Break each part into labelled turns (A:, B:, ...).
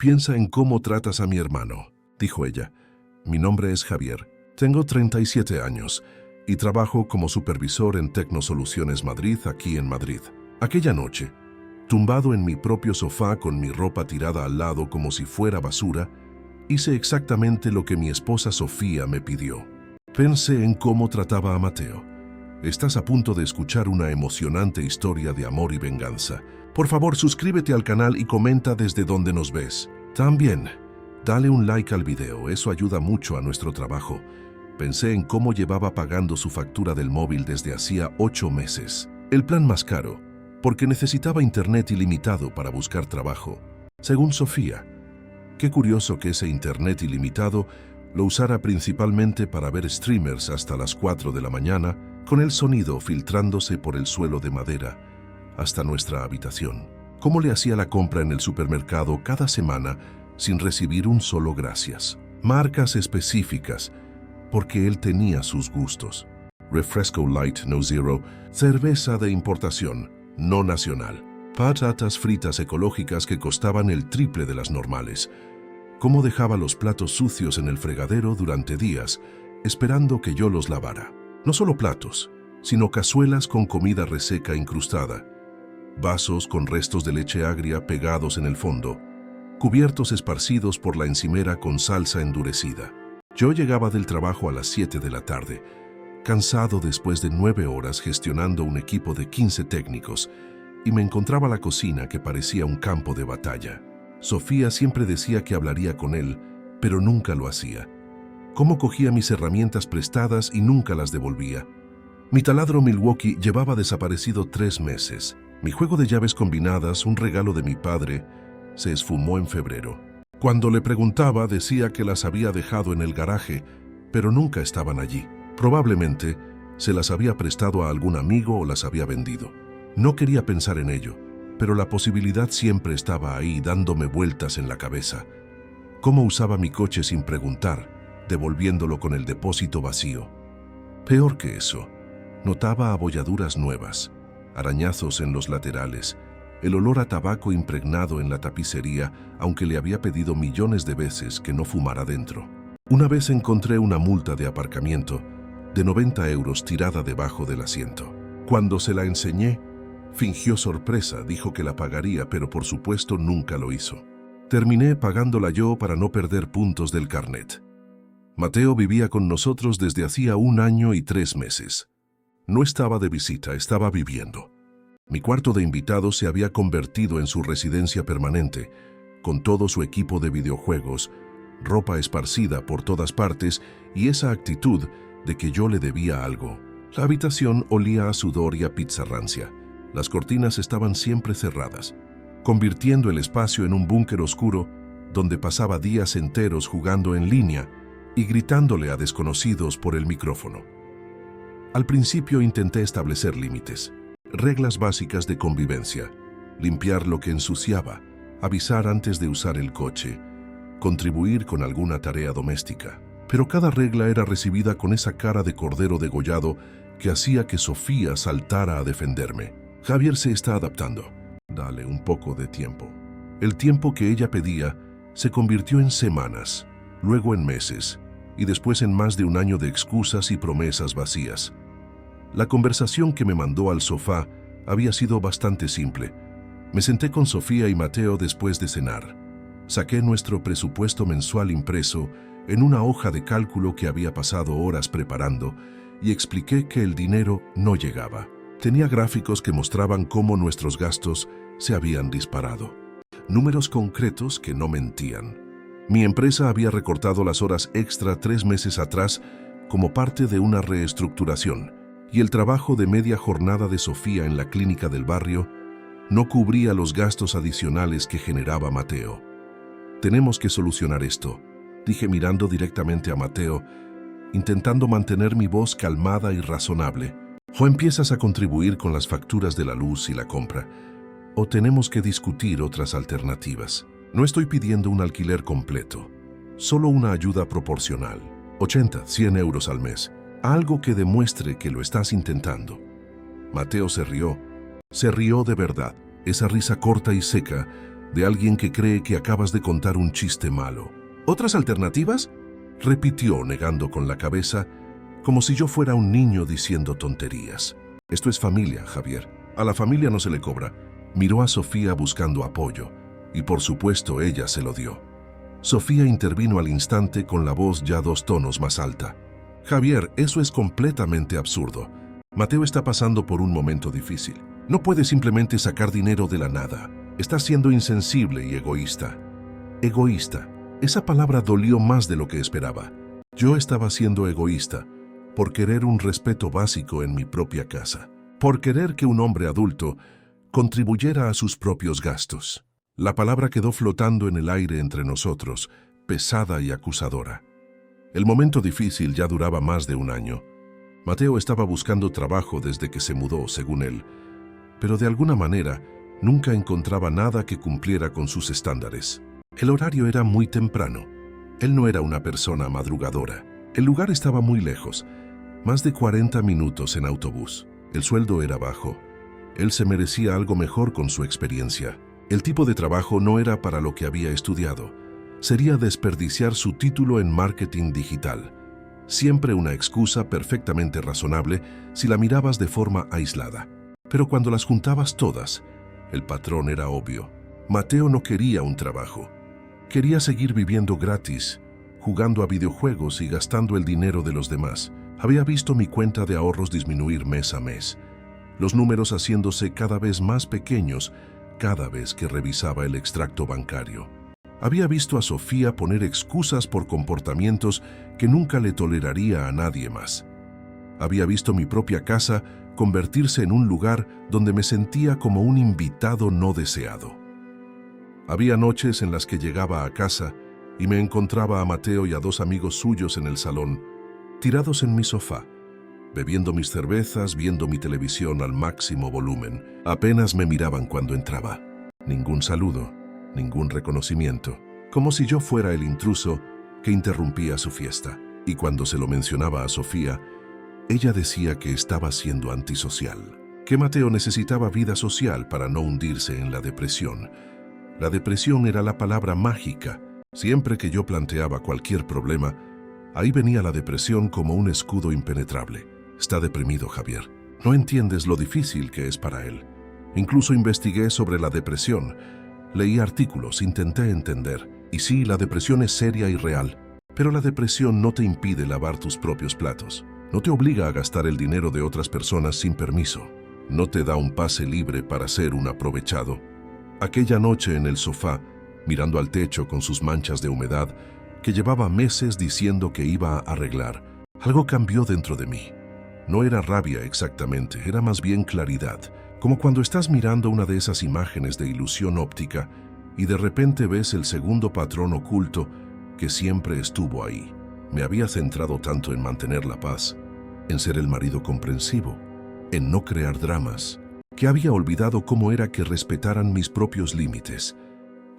A: Piensa en cómo tratas a mi hermano, dijo ella. Mi nombre es Javier. Tengo 37 años y trabajo como supervisor en Tecnosoluciones Madrid, aquí en Madrid. Aquella noche, tumbado en mi propio sofá con mi ropa tirada al lado como si fuera basura, hice exactamente lo que mi esposa Sofía me pidió. Pensé en cómo trataba a Mateo. Estás a punto de escuchar una emocionante historia de amor y venganza. Por favor, suscríbete al canal y comenta desde donde nos ves. También, dale un like al video, eso ayuda mucho a nuestro trabajo. Pensé en cómo llevaba pagando su factura del móvil desde hacía 8 meses. El plan más caro, porque necesitaba internet ilimitado para buscar trabajo. Según Sofía, qué curioso que ese internet ilimitado lo usara principalmente para ver streamers hasta las 4 de la mañana, con el sonido filtrándose por el suelo de madera hasta nuestra habitación. Cómo le hacía la compra en el supermercado cada semana sin recibir un solo gracias. Marcas específicas, porque él tenía sus gustos. Refresco Light No Zero, cerveza de importación, no nacional. Patatas fritas ecológicas que costaban el triple de las normales. Cómo dejaba los platos sucios en el fregadero durante días, esperando que yo los lavara. No solo platos, sino cazuelas con comida reseca incrustada, vasos con restos de leche agria pegados en el fondo, cubiertos esparcidos por la encimera con salsa endurecida. Yo llegaba del trabajo a las 7 de la tarde, cansado después de 9 horas gestionando un equipo de 15 técnicos, y me encontraba la cocina que parecía un campo de batalla. Sofía siempre decía que hablaría con él, pero nunca lo hacía. Cómo cogía mis herramientas prestadas y nunca las devolvía. Mi taladro Milwaukee llevaba desaparecido 3 meses. Mi juego de llaves combinadas, un regalo de mi padre, se esfumó en febrero. Cuando le preguntaba, decía que las había dejado en el garaje, pero nunca estaban allí. Probablemente se las había prestado a algún amigo o las había vendido. No quería pensar en ello, pero la posibilidad siempre estaba ahí dándome vueltas en la cabeza. Cómo usaba mi coche sin preguntar, devolviéndolo con el depósito vacío. Peor que eso, notaba abolladuras nuevas, arañazos en los laterales, el olor a tabaco impregnado en la tapicería, aunque le había pedido millones de veces que no fumara dentro. Una vez encontré una multa de aparcamiento de 90 euros tirada debajo del asiento. Cuando se la enseñé, fingió sorpresa, dijo que la pagaría, pero por supuesto nunca lo hizo. Terminé pagándola yo para no perder puntos del carnet. Mateo vivía con nosotros desde hacía 1 año y 3 meses. No estaba de visita, estaba viviendo. Mi cuarto de invitados se había convertido en su residencia permanente, con todo su equipo de videojuegos, ropa esparcida por todas partes y esa actitud de que yo le debía algo. La habitación olía a sudor y a pizza rancia. Las cortinas estaban siempre cerradas, convirtiendo el espacio en un búnker oscuro donde pasaba días enteros jugando en línea y gritándole a desconocidos por el micrófono. Al principio intenté establecer límites, reglas básicas de convivencia, limpiar lo que ensuciaba, avisar antes de usar el coche, contribuir con alguna tarea doméstica. Pero cada regla era recibida con esa cara de cordero degollado que hacía que Sofía saltara a defenderme. Javier se está adaptando. Dale un poco de tiempo. El tiempo que ella pedía se convirtió en semanas, luego en meses, y después en más de 1 año de excusas y promesas vacías. La conversación que me mandó al sofá había sido bastante simple. Me senté con Sofía y Mateo después de cenar. Saqué nuestro presupuesto mensual impreso en una hoja de cálculo que había pasado horas preparando y expliqué que el dinero no llegaba. Tenía gráficos que mostraban cómo nuestros gastos se habían disparado. Números concretos que no mentían. Mi empresa había recortado las horas extra 3 meses atrás como parte de una reestructuración, y el trabajo de media jornada de Sofía en la clínica del barrio no cubría los gastos adicionales que generaba Mateo. Tenemos que solucionar esto, dije mirando directamente a Mateo, intentando mantener mi voz calmada y razonable. O empiezas a contribuir con las facturas de la luz y la compra, o tenemos que discutir otras alternativas. No estoy pidiendo un alquiler completo, solo una ayuda proporcional, 80, 100 euros al mes, algo que demuestre que lo estás intentando. Mateo se rió de verdad, esa risa corta y seca de alguien que cree que acabas de contar un chiste malo. ¿Otras alternativas?, repitió negando con la cabeza, como si yo fuera un niño diciendo tonterías. Esto es familia, Javier. A la familia no se le cobra. Miró a Sofía buscando apoyo, y por supuesto ella se lo dio. Sofía intervino al instante con la voz ya 2 tonos más alta. Javier, eso es completamente absurdo. Mateo está pasando por un momento difícil. No puede simplemente sacar dinero de la nada. Está siendo insensible y egoísta. Egoísta. Esa palabra dolió más de lo que esperaba. Yo estaba siendo egoísta por querer un respeto básico en mi propia casa, por querer que un hombre adulto contribuyera a sus propios gastos. La palabra quedó flotando en el aire entre nosotros, pesada y acusadora. El momento difícil ya duraba más de 1 año. Mateo estaba buscando trabajo desde que se mudó, según él, pero de alguna manera nunca encontraba nada que cumpliera con sus estándares. El horario era muy temprano. Él no era una persona madrugadora. El lugar estaba muy lejos, más de 40 minutos en autobús. El sueldo era bajo. Él se merecía algo mejor con su experiencia. El tipo de trabajo no era para lo que había estudiado. Sería desperdiciar su título en marketing digital. Siempre una excusa perfectamente razonable si la mirabas de forma aislada. Pero cuando las juntabas todas, el patrón era obvio. Mateo no quería un trabajo. Quería seguir viviendo gratis, jugando a videojuegos y gastando el dinero de los demás. Había visto mi cuenta de ahorros disminuir mes a mes, los números haciéndose cada vez más pequeños cada vez que revisaba el extracto bancario. Había visto a Sofía poner excusas por comportamientos que nunca le toleraría a nadie más. Había visto mi propia casa convertirse en un lugar donde me sentía como un invitado no deseado. Había noches en las que llegaba a casa y me encontraba a Mateo y a 2 amigos suyos en el salón, tirados en mi sofá, bebiendo mis cervezas, viendo mi televisión al máximo volumen. Apenas me miraban cuando entraba. Ningún saludo, ningún reconocimiento, como si yo fuera el intruso que interrumpía su fiesta. Y cuando se lo mencionaba a Sofía, ella decía que estaba siendo antisocial, que Mateo necesitaba vida social para no hundirse en la depresión. La depresión era la palabra mágica. Siempre que yo planteaba cualquier problema, ahí venía la depresión como un escudo impenetrable. Está deprimido, Javier. No entiendes lo difícil que es para él. Incluso investigué sobre la depresión. Leí artículos, intenté entender. Y sí, la depresión es seria y real. Pero la depresión no te impide lavar tus propios platos. No te obliga a gastar el dinero de otras personas sin permiso. No te da un pase libre para ser un aprovechado. Aquella noche en el sofá, mirando al techo con sus manchas de humedad, que llevaba meses diciendo que iba a arreglar, algo cambió dentro de mí. No era rabia exactamente, era más bien claridad, como cuando estás mirando una de esas imágenes de ilusión óptica y de repente ves el segundo patrón oculto que siempre estuvo ahí. Me había centrado tanto en mantener la paz, en ser el marido comprensivo, en no crear dramas, que había olvidado cómo era que respetaran mis propios límites.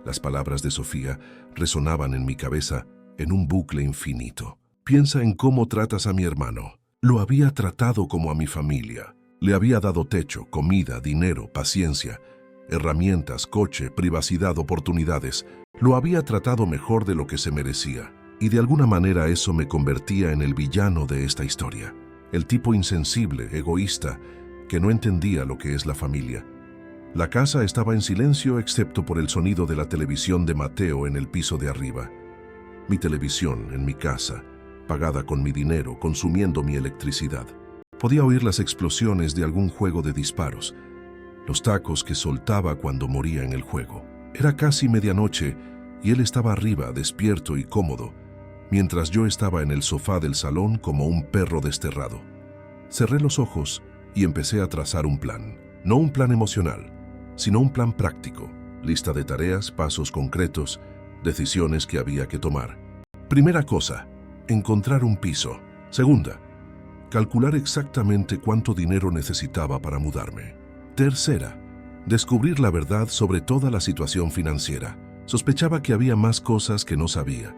A: Las palabras de Sofía resonaban en mi cabeza en un bucle infinito. Piensa en cómo tratas a mi hermano. Lo había tratado como a mi familia. Le había dado techo, comida, dinero, paciencia, herramientas, coche, privacidad, oportunidades. Lo había tratado mejor de lo que se merecía. Y de alguna manera eso me convertía en el villano de esta historia. El tipo insensible, egoísta, que no entendía lo que es la familia. La casa estaba en silencio excepto por el sonido de la televisión de Mateo en el piso de arriba. Mi televisión en mi casa, pagada con mi dinero, consumiendo mi electricidad. Podía oír las explosiones de algún juego de disparos, los tacos que soltaba cuando moría en el juego. Era casi medianoche y él estaba arriba, despierto y cómodo, mientras yo estaba en el sofá del salón como un perro desterrado. Cerré los ojos y empecé a trazar un plan. No un plan emocional, sino un plan práctico. Lista de tareas, pasos concretos, decisiones que había que tomar. Primera cosa, encontrar un piso. Segunda, calcular exactamente cuánto dinero necesitaba para mudarme. Tercera, descubrir la verdad sobre toda la situación financiera. Sospechaba que había más cosas que no sabía,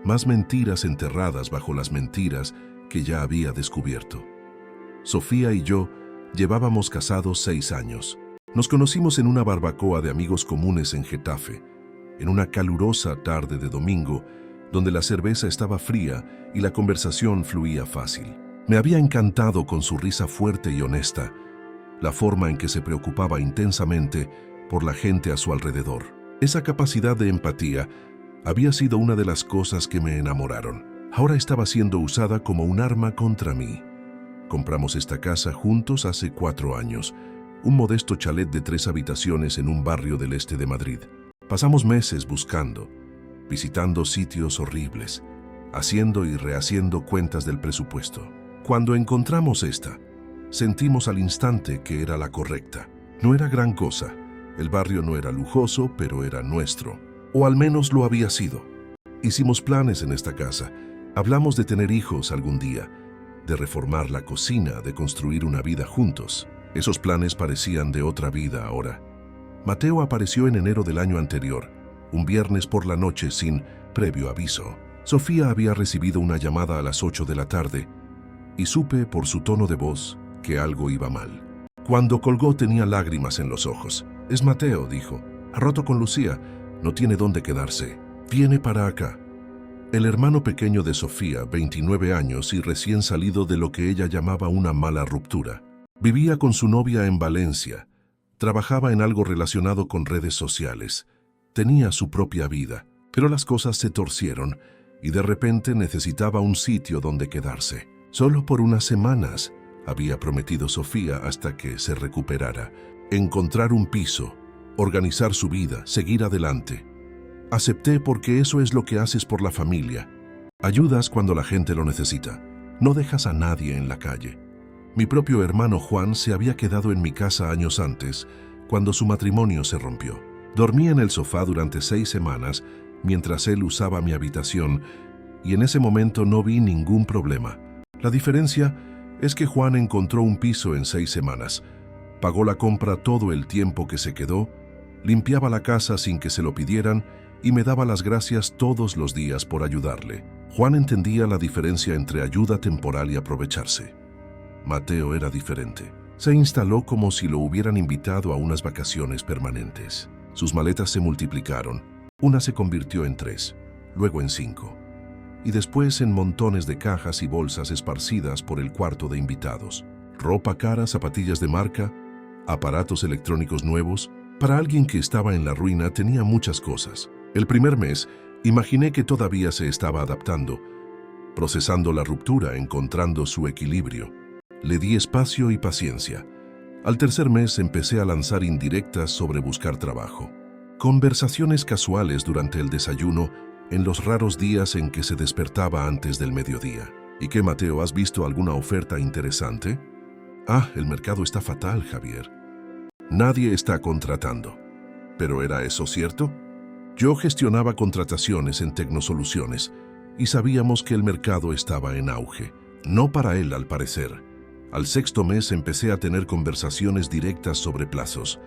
A: más mentiras enterradas bajo las mentiras que ya había descubierto. Sofía y yo llevábamos casados 6 años. Nos conocimos en una barbacoa de amigos comunes en Getafe, en una calurosa tarde de domingo, donde la cerveza estaba fría y la conversación fluía fácil. Me había encantado con su risa fuerte y honesta, la forma en que se preocupaba intensamente por la gente a su alrededor. Esa capacidad de empatía había sido una de las cosas que me enamoraron. Ahora estaba siendo usada como un arma contra mí. Compramos esta casa juntos hace 4 años, un modesto chalet de 3 habitaciones en un barrio del este de Madrid. Pasamos meses buscando, visitando sitios horribles, haciendo y rehaciendo cuentas del presupuesto. Cuando encontramos esta, sentimos al instante que era la correcta. No era gran cosa, el barrio no era lujoso, pero era nuestro, o al menos lo había sido. Hicimos planes en esta casa, hablamos de tener hijos algún día, de reformar la cocina, de construir una vida juntos. Esos planes parecían de otra vida ahora. Mateo apareció en enero del año anterior, un viernes por la noche sin previo aviso. Sofía había recibido una llamada a las 8 de la tarde y supe por su tono de voz que algo iba mal. Cuando colgó tenía lágrimas en los ojos. «Es Mateo», dijo. «Ha roto con Lucía. No tiene dónde quedarse. Viene para acá». El hermano pequeño de Sofía, 29 años y recién salido de lo que ella llamaba una mala ruptura. Vivía con su novia en Valencia. Trabajaba en algo relacionado con redes sociales. Tenía su propia vida, pero las cosas se torcieron y de repente necesitaba un sitio donde quedarse. Solo por unas semanas, había prometido Sofía hasta que se recuperara. Encontrar un piso, organizar su vida, seguir adelante. Acepté porque eso es lo que haces por la familia. Ayudas cuando la gente lo necesita. No dejas a nadie en la calle. Mi propio hermano Juan se había quedado en mi casa años antes, cuando su matrimonio se rompió. Dormí en el sofá durante 6 semanas, mientras él usaba mi habitación, y en ese momento no vi ningún problema. La diferencia es que Juan encontró un piso en 6 semanas. Pagó la compra todo el tiempo que se quedó, limpiaba la casa sin que se lo pidieran y me daba las gracias todos los días por ayudarle. Juan entendía la diferencia entre ayuda temporal y aprovecharse. Mateo era diferente. Se instaló como si lo hubieran invitado a unas vacaciones permanentes. Sus maletas se multiplicaron. Una se convirtió en 3, luego en 5. Y después en montones de cajas y bolsas esparcidas por el cuarto de invitados. Ropa cara, zapatillas de marca, aparatos electrónicos nuevos. Para alguien que estaba en la ruina tenía muchas cosas. El primer mes, imaginé que todavía se estaba adaptando, procesando la ruptura, encontrando su equilibrio. Le di espacio y paciencia. Al tercer mes empecé a lanzar indirectas sobre buscar trabajo. Conversaciones casuales durante el desayuno en los raros días en que se despertaba antes del mediodía. ¿Y qué, Mateo, has visto alguna oferta interesante? Ah, el mercado está fatal, Javier. Nadie está contratando. ¿Pero era eso cierto? Yo gestionaba contrataciones en Tecnosoluciones y sabíamos que el mercado estaba en auge. No para él, al parecer. Al 6º mes empecé a tener conversaciones directas sobre plazos.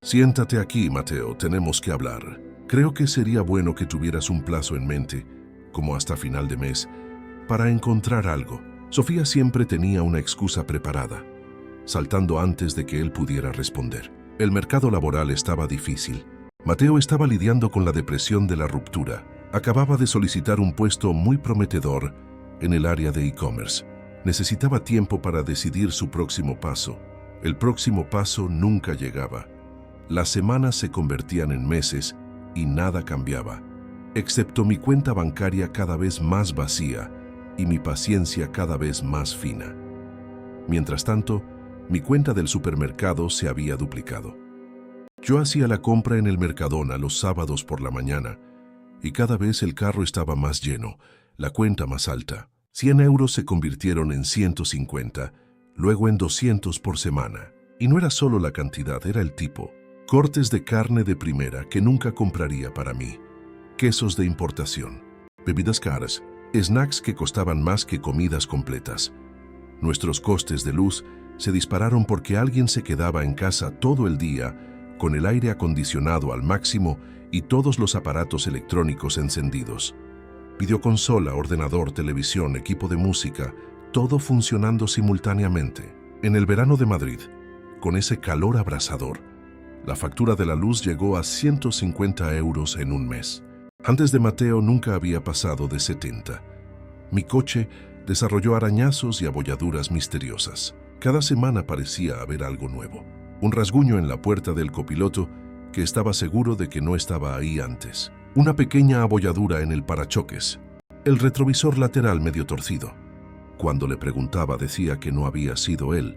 A: Siéntate aquí, Mateo, tenemos que hablar. Creo que sería bueno que tuvieras un plazo en mente, como hasta final de mes, para encontrar algo. Sofía siempre tenía una excusa preparada, saltando antes de que él pudiera responder. El mercado laboral estaba difícil. Mateo estaba lidiando con la depresión de la ruptura. Acababa de solicitar un puesto muy prometedor en el área de e-commerce. Necesitaba tiempo para decidir su próximo paso. El próximo paso nunca llegaba. Las semanas se convertían en meses y nada cambiaba, excepto mi cuenta bancaria cada vez más vacía y mi paciencia cada vez más fina. Mientras tanto, mi cuenta del supermercado se había duplicado. Yo hacía la compra en el Mercadona los sábados por la mañana y cada vez el carro estaba más lleno, la cuenta más alta. 100 euros se convirtieron en 150, luego en 200 por semana. Y no era solo la cantidad, era el tipo. Cortes de carne de primera que nunca compraría para mí. Quesos de importación. Bebidas caras. Snacks que costaban más que comidas completas. Nuestros costes de luz se dispararon porque alguien se quedaba en casa todo el día con el aire acondicionado al máximo y todos los aparatos electrónicos encendidos. Videoconsola, ordenador, televisión, equipo de música, todo funcionando simultáneamente. En el verano de Madrid, con ese calor abrasador, La factura de la luz llegó a 150 euros en un mes. Antes de Mateo nunca había pasado de 70. Mi coche desarrolló arañazos y abolladuras misteriosas. Cada semana parecía haber algo nuevo. Un rasguño en la puerta del copiloto que estaba seguro de que no estaba ahí antes. Una pequeña abolladura en el parachoques. El retrovisor lateral medio torcido. Cuando le preguntaba decía que no había sido él,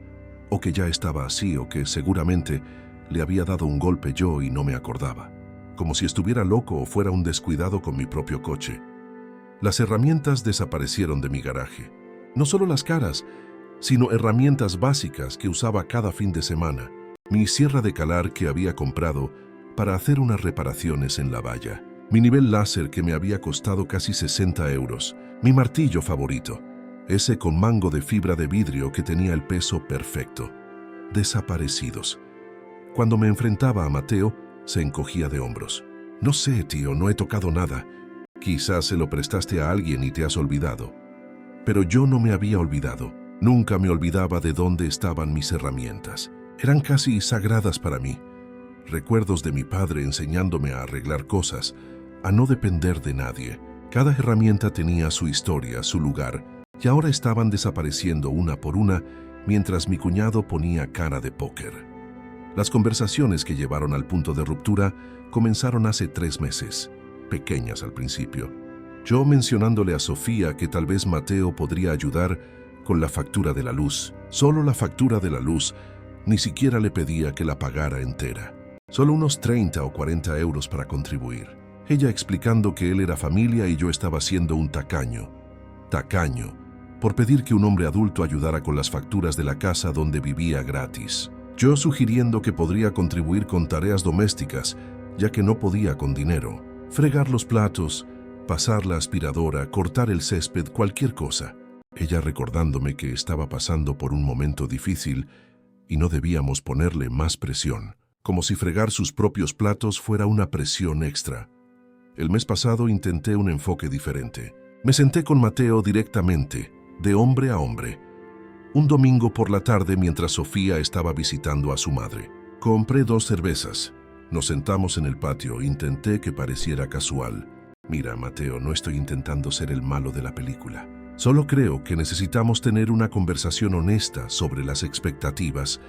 A: o que ya estaba así, o que seguramente le había dado un golpe yo y no me acordaba. Como si estuviera loco o fuera un descuidado con mi propio coche. Las herramientas desaparecieron de mi garaje. No solo las caras, sino herramientas básicas que usaba cada fin de semana. Mi sierra de calar que había comprado para hacer unas reparaciones en la valla. Mi nivel láser que me había costado casi 60 euros. Mi martillo favorito, ese con mango de fibra de vidrio que tenía el peso perfecto. Desaparecidos. Cuando me enfrentaba a Mateo, se encogía de hombros. No sé, tío, no he tocado nada. Quizás se lo prestaste a alguien y te has olvidado. Pero yo no me había olvidado. Nunca me olvidaba de dónde estaban mis herramientas. Eran casi sagradas para mí. Recuerdos de mi padre enseñándome a arreglar cosas, a no depender de nadie. Cada herramienta tenía su historia, su lugar, y ahora estaban desapareciendo una por una mientras mi cuñado ponía cara de póker. Las conversaciones que llevaron al punto de ruptura comenzaron hace 3 meses, pequeñas al principio. Yo mencionándole a Sofía que tal vez Mateo podría ayudar con la factura de la luz. Solo la factura de la luz, ni siquiera le pedía que la pagara entera. Solo unos 30 o 40 euros para contribuir. Ella explicando que él era familia y yo estaba siendo un tacaño. Tacaño, por pedir que un hombre adulto ayudara con las facturas de la casa donde vivía gratis. Yo sugiriendo que podría contribuir con tareas domésticas, ya que no podía con dinero. Fregar los platos, pasar la aspiradora, cortar el césped, cualquier cosa. Ella recordándome que estaba pasando por un momento difícil y no debíamos ponerle más presión, como si fregar sus propios platos fuera una presión extra. El mes pasado intenté un enfoque diferente. Me senté con Mateo directamente, de hombre a hombre. Un domingo por la tarde mientras Sofía estaba visitando a su madre. Compré 2 cervezas. Nos sentamos en el patio, intenté que pareciera casual. Mira, Mateo, no estoy intentando ser el malo de la película. Solo creo que necesitamos tener una conversación honesta sobre las expectativas.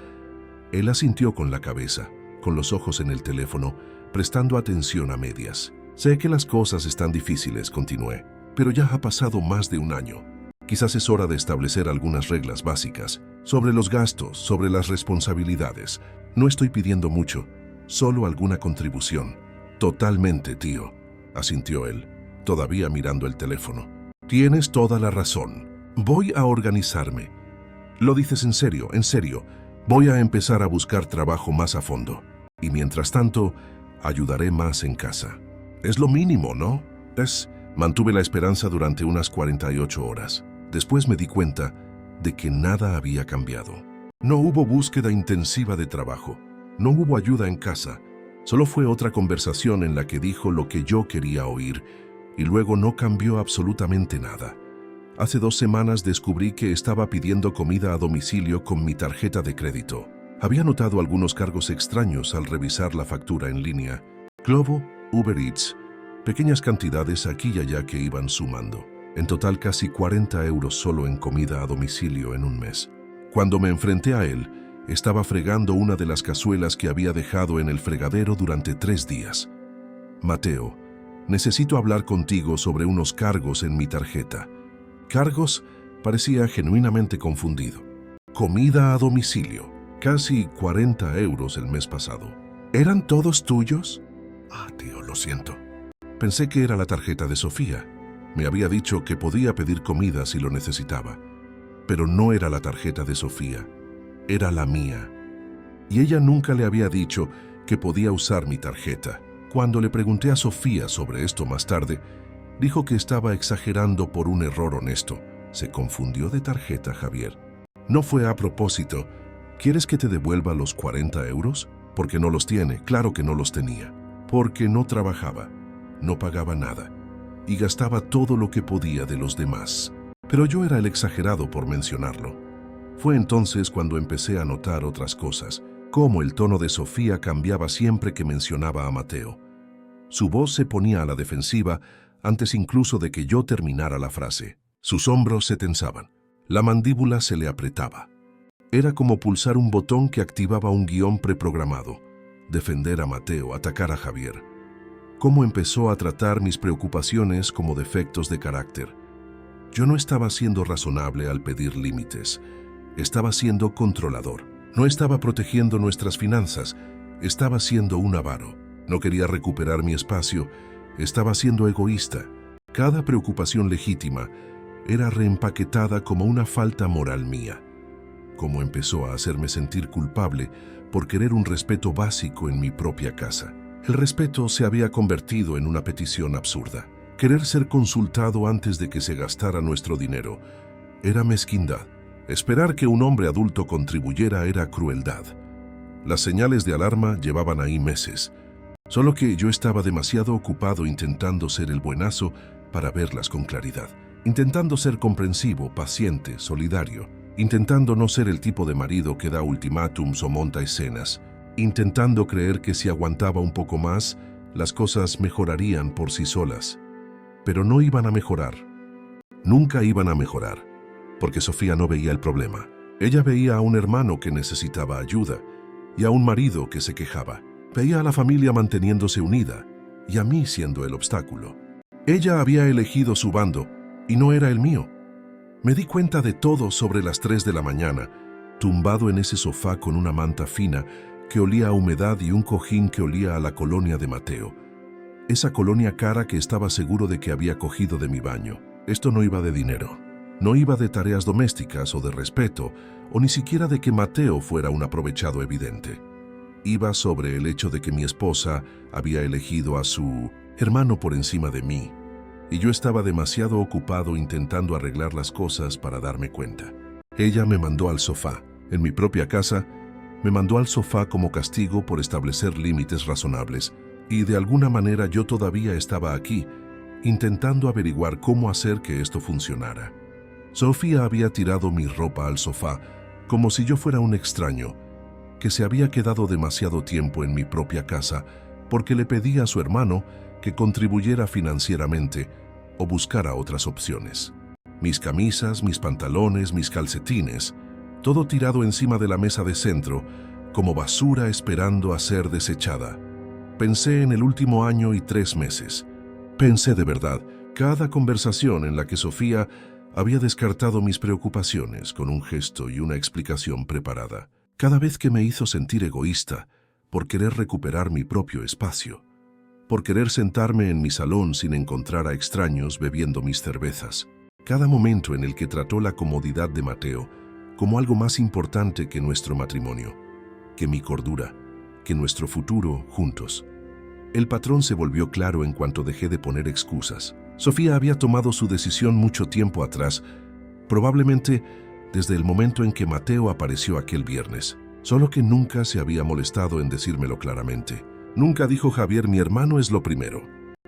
A: Él asintió con la cabeza, con los ojos en el teléfono, prestando atención a medias. Sé que las cosas están difíciles, continué, pero ya ha pasado más de un año. Quizás es hora de establecer algunas reglas básicas sobre los gastos, sobre las responsabilidades. No estoy pidiendo mucho, solo alguna contribución. Totalmente, tío, asintió él, todavía mirando el teléfono. Tienes toda la razón. Voy a organizarme. Lo dices en serio, en serio. Voy a empezar a buscar trabajo más a fondo. Y mientras tanto, ayudaré más en casa. Es lo mínimo, ¿no? Mantuve la esperanza durante unas 48 horas. Después me di cuenta de que nada había cambiado. No hubo búsqueda intensiva de trabajo. No hubo ayuda en casa. Solo fue otra conversación en la que dijo lo que yo quería oír y luego no cambió absolutamente nada. Hace 2 semanas descubrí que estaba pidiendo comida a domicilio con mi tarjeta de crédito. Había notado algunos cargos extraños al revisar la factura en línea. Glovo, Uber Eats, pequeñas cantidades aquí y allá que iban sumando. En total casi 40 euros solo en comida a domicilio en un mes. Cuando me enfrenté a él, estaba fregando una de las cazuelas que había dejado en el fregadero durante 3 días. Mateo, necesito hablar contigo sobre unos cargos en mi tarjeta. ¿Cargos? Parecía genuinamente confundido. Comida a domicilio. Casi 40 euros el mes pasado. ¿Eran todos tuyos? Tío, lo siento. Pensé que era la tarjeta de Sofía. Me había dicho que podía pedir comida si lo necesitaba. Pero no era la tarjeta de Sofía. Era la mía. Y ella nunca le había dicho que podía usar mi tarjeta. Cuando le pregunté a Sofía sobre esto más tarde, dijo que estaba exagerando por un error honesto. Se confundió de tarjeta, Javier. No fue a propósito. ¿Quieres que te devuelva los 40 euros? Porque no los tiene, claro que no los tenía. Porque no trabajaba, no pagaba nada y gastaba todo lo que podía de los demás. Pero yo era el exagerado por mencionarlo. Fue entonces cuando empecé a notar otras cosas. cómo el tono de Sofía cambiaba siempre que mencionaba a Mateo. Su voz se ponía a la defensiva antes incluso de que yo terminara la frase. Sus hombros se tensaban, la mandíbula se le apretaba. Era como pulsar un botón que activaba un guión preprogramado. Defender a Mateo, atacar a Javier. Cómo empezó a tratar mis preocupaciones como defectos de carácter. Yo no estaba siendo razonable al pedir límites. Estaba siendo controlador. No estaba protegiendo nuestras finanzas. Estaba siendo un avaro. No quería recuperar mi espacio. Estaba siendo egoísta. Cada preocupación legítima era reempaquetada como una falta moral mía. Cómo empezó a hacerme sentir culpable por querer un respeto básico en mi propia casa. El respeto se había convertido en una petición absurda. Querer ser consultado antes de que se gastara nuestro dinero era mezquindad. Esperar que un hombre adulto contribuyera era crueldad. Las señales de alarma llevaban ahí meses, solo que yo estaba demasiado ocupado intentando ser el buenazo para verlas con claridad, intentando ser comprensivo, paciente, solidario, intentando no ser el tipo de marido que da ultimátums o monta escenas, intentando creer que si aguantaba un poco más, las cosas mejorarían por sí solas. Pero no iban a mejorar. Nunca iban a mejorar, porque Sofía no veía el problema. Ella veía a un hermano que necesitaba ayuda y a un marido que se quejaba. Veía a la familia manteniéndose unida y a mí siendo el obstáculo. Ella había elegido su bando y no era el mío. Me di cuenta de todo sobre las 3 de la mañana, tumbado en ese sofá con una manta fina que olía a humedad y un cojín que olía a la colonia de Mateo. Esa colonia cara que estaba seguro de que había cogido de mi baño. Esto no iba de dinero, no iba de tareas domésticas o de respeto, o ni siquiera de que Mateo fuera un aprovechado evidente. Iba sobre el hecho de que mi esposa había elegido a su hermano por encima de mí, y yo estaba demasiado ocupado intentando arreglar las cosas para darme cuenta. Ella me mandó al sofá. En mi propia casa, me mandó al sofá como castigo por establecer límites razonables, y de alguna manera yo todavía estaba aquí, intentando averiguar cómo hacer que esto funcionara. Sofía había tirado mi ropa al sofá, como si yo fuera un extraño, que se había quedado demasiado tiempo en mi propia casa porque le pedí a su hermano que contribuyera financieramente o buscara otras opciones. Mis camisas, mis pantalones, mis calcetines, todo tirado encima de la mesa de centro, como basura esperando a ser desechada. Pensé en el último año y 3 meses. Pensé de verdad, cada conversación en la que Sofía había descartado mis preocupaciones con un gesto y una explicación preparada. Cada vez que me hizo sentir egoísta por querer recuperar mi propio espacio, por querer sentarme en mi salón sin encontrar a extraños bebiendo mis cervezas. Cada momento en el que trató la comodidad de Mateo como algo más importante que nuestro matrimonio, que mi cordura, que nuestro futuro juntos. El patrón se volvió claro en cuanto dejé de poner excusas. Sofía había tomado su decisión mucho tiempo atrás, probablemente desde el momento en que Mateo apareció aquel viernes, solo que nunca se había molestado en decírmelo claramente. Nunca dijo Javier, mi hermano es lo primero,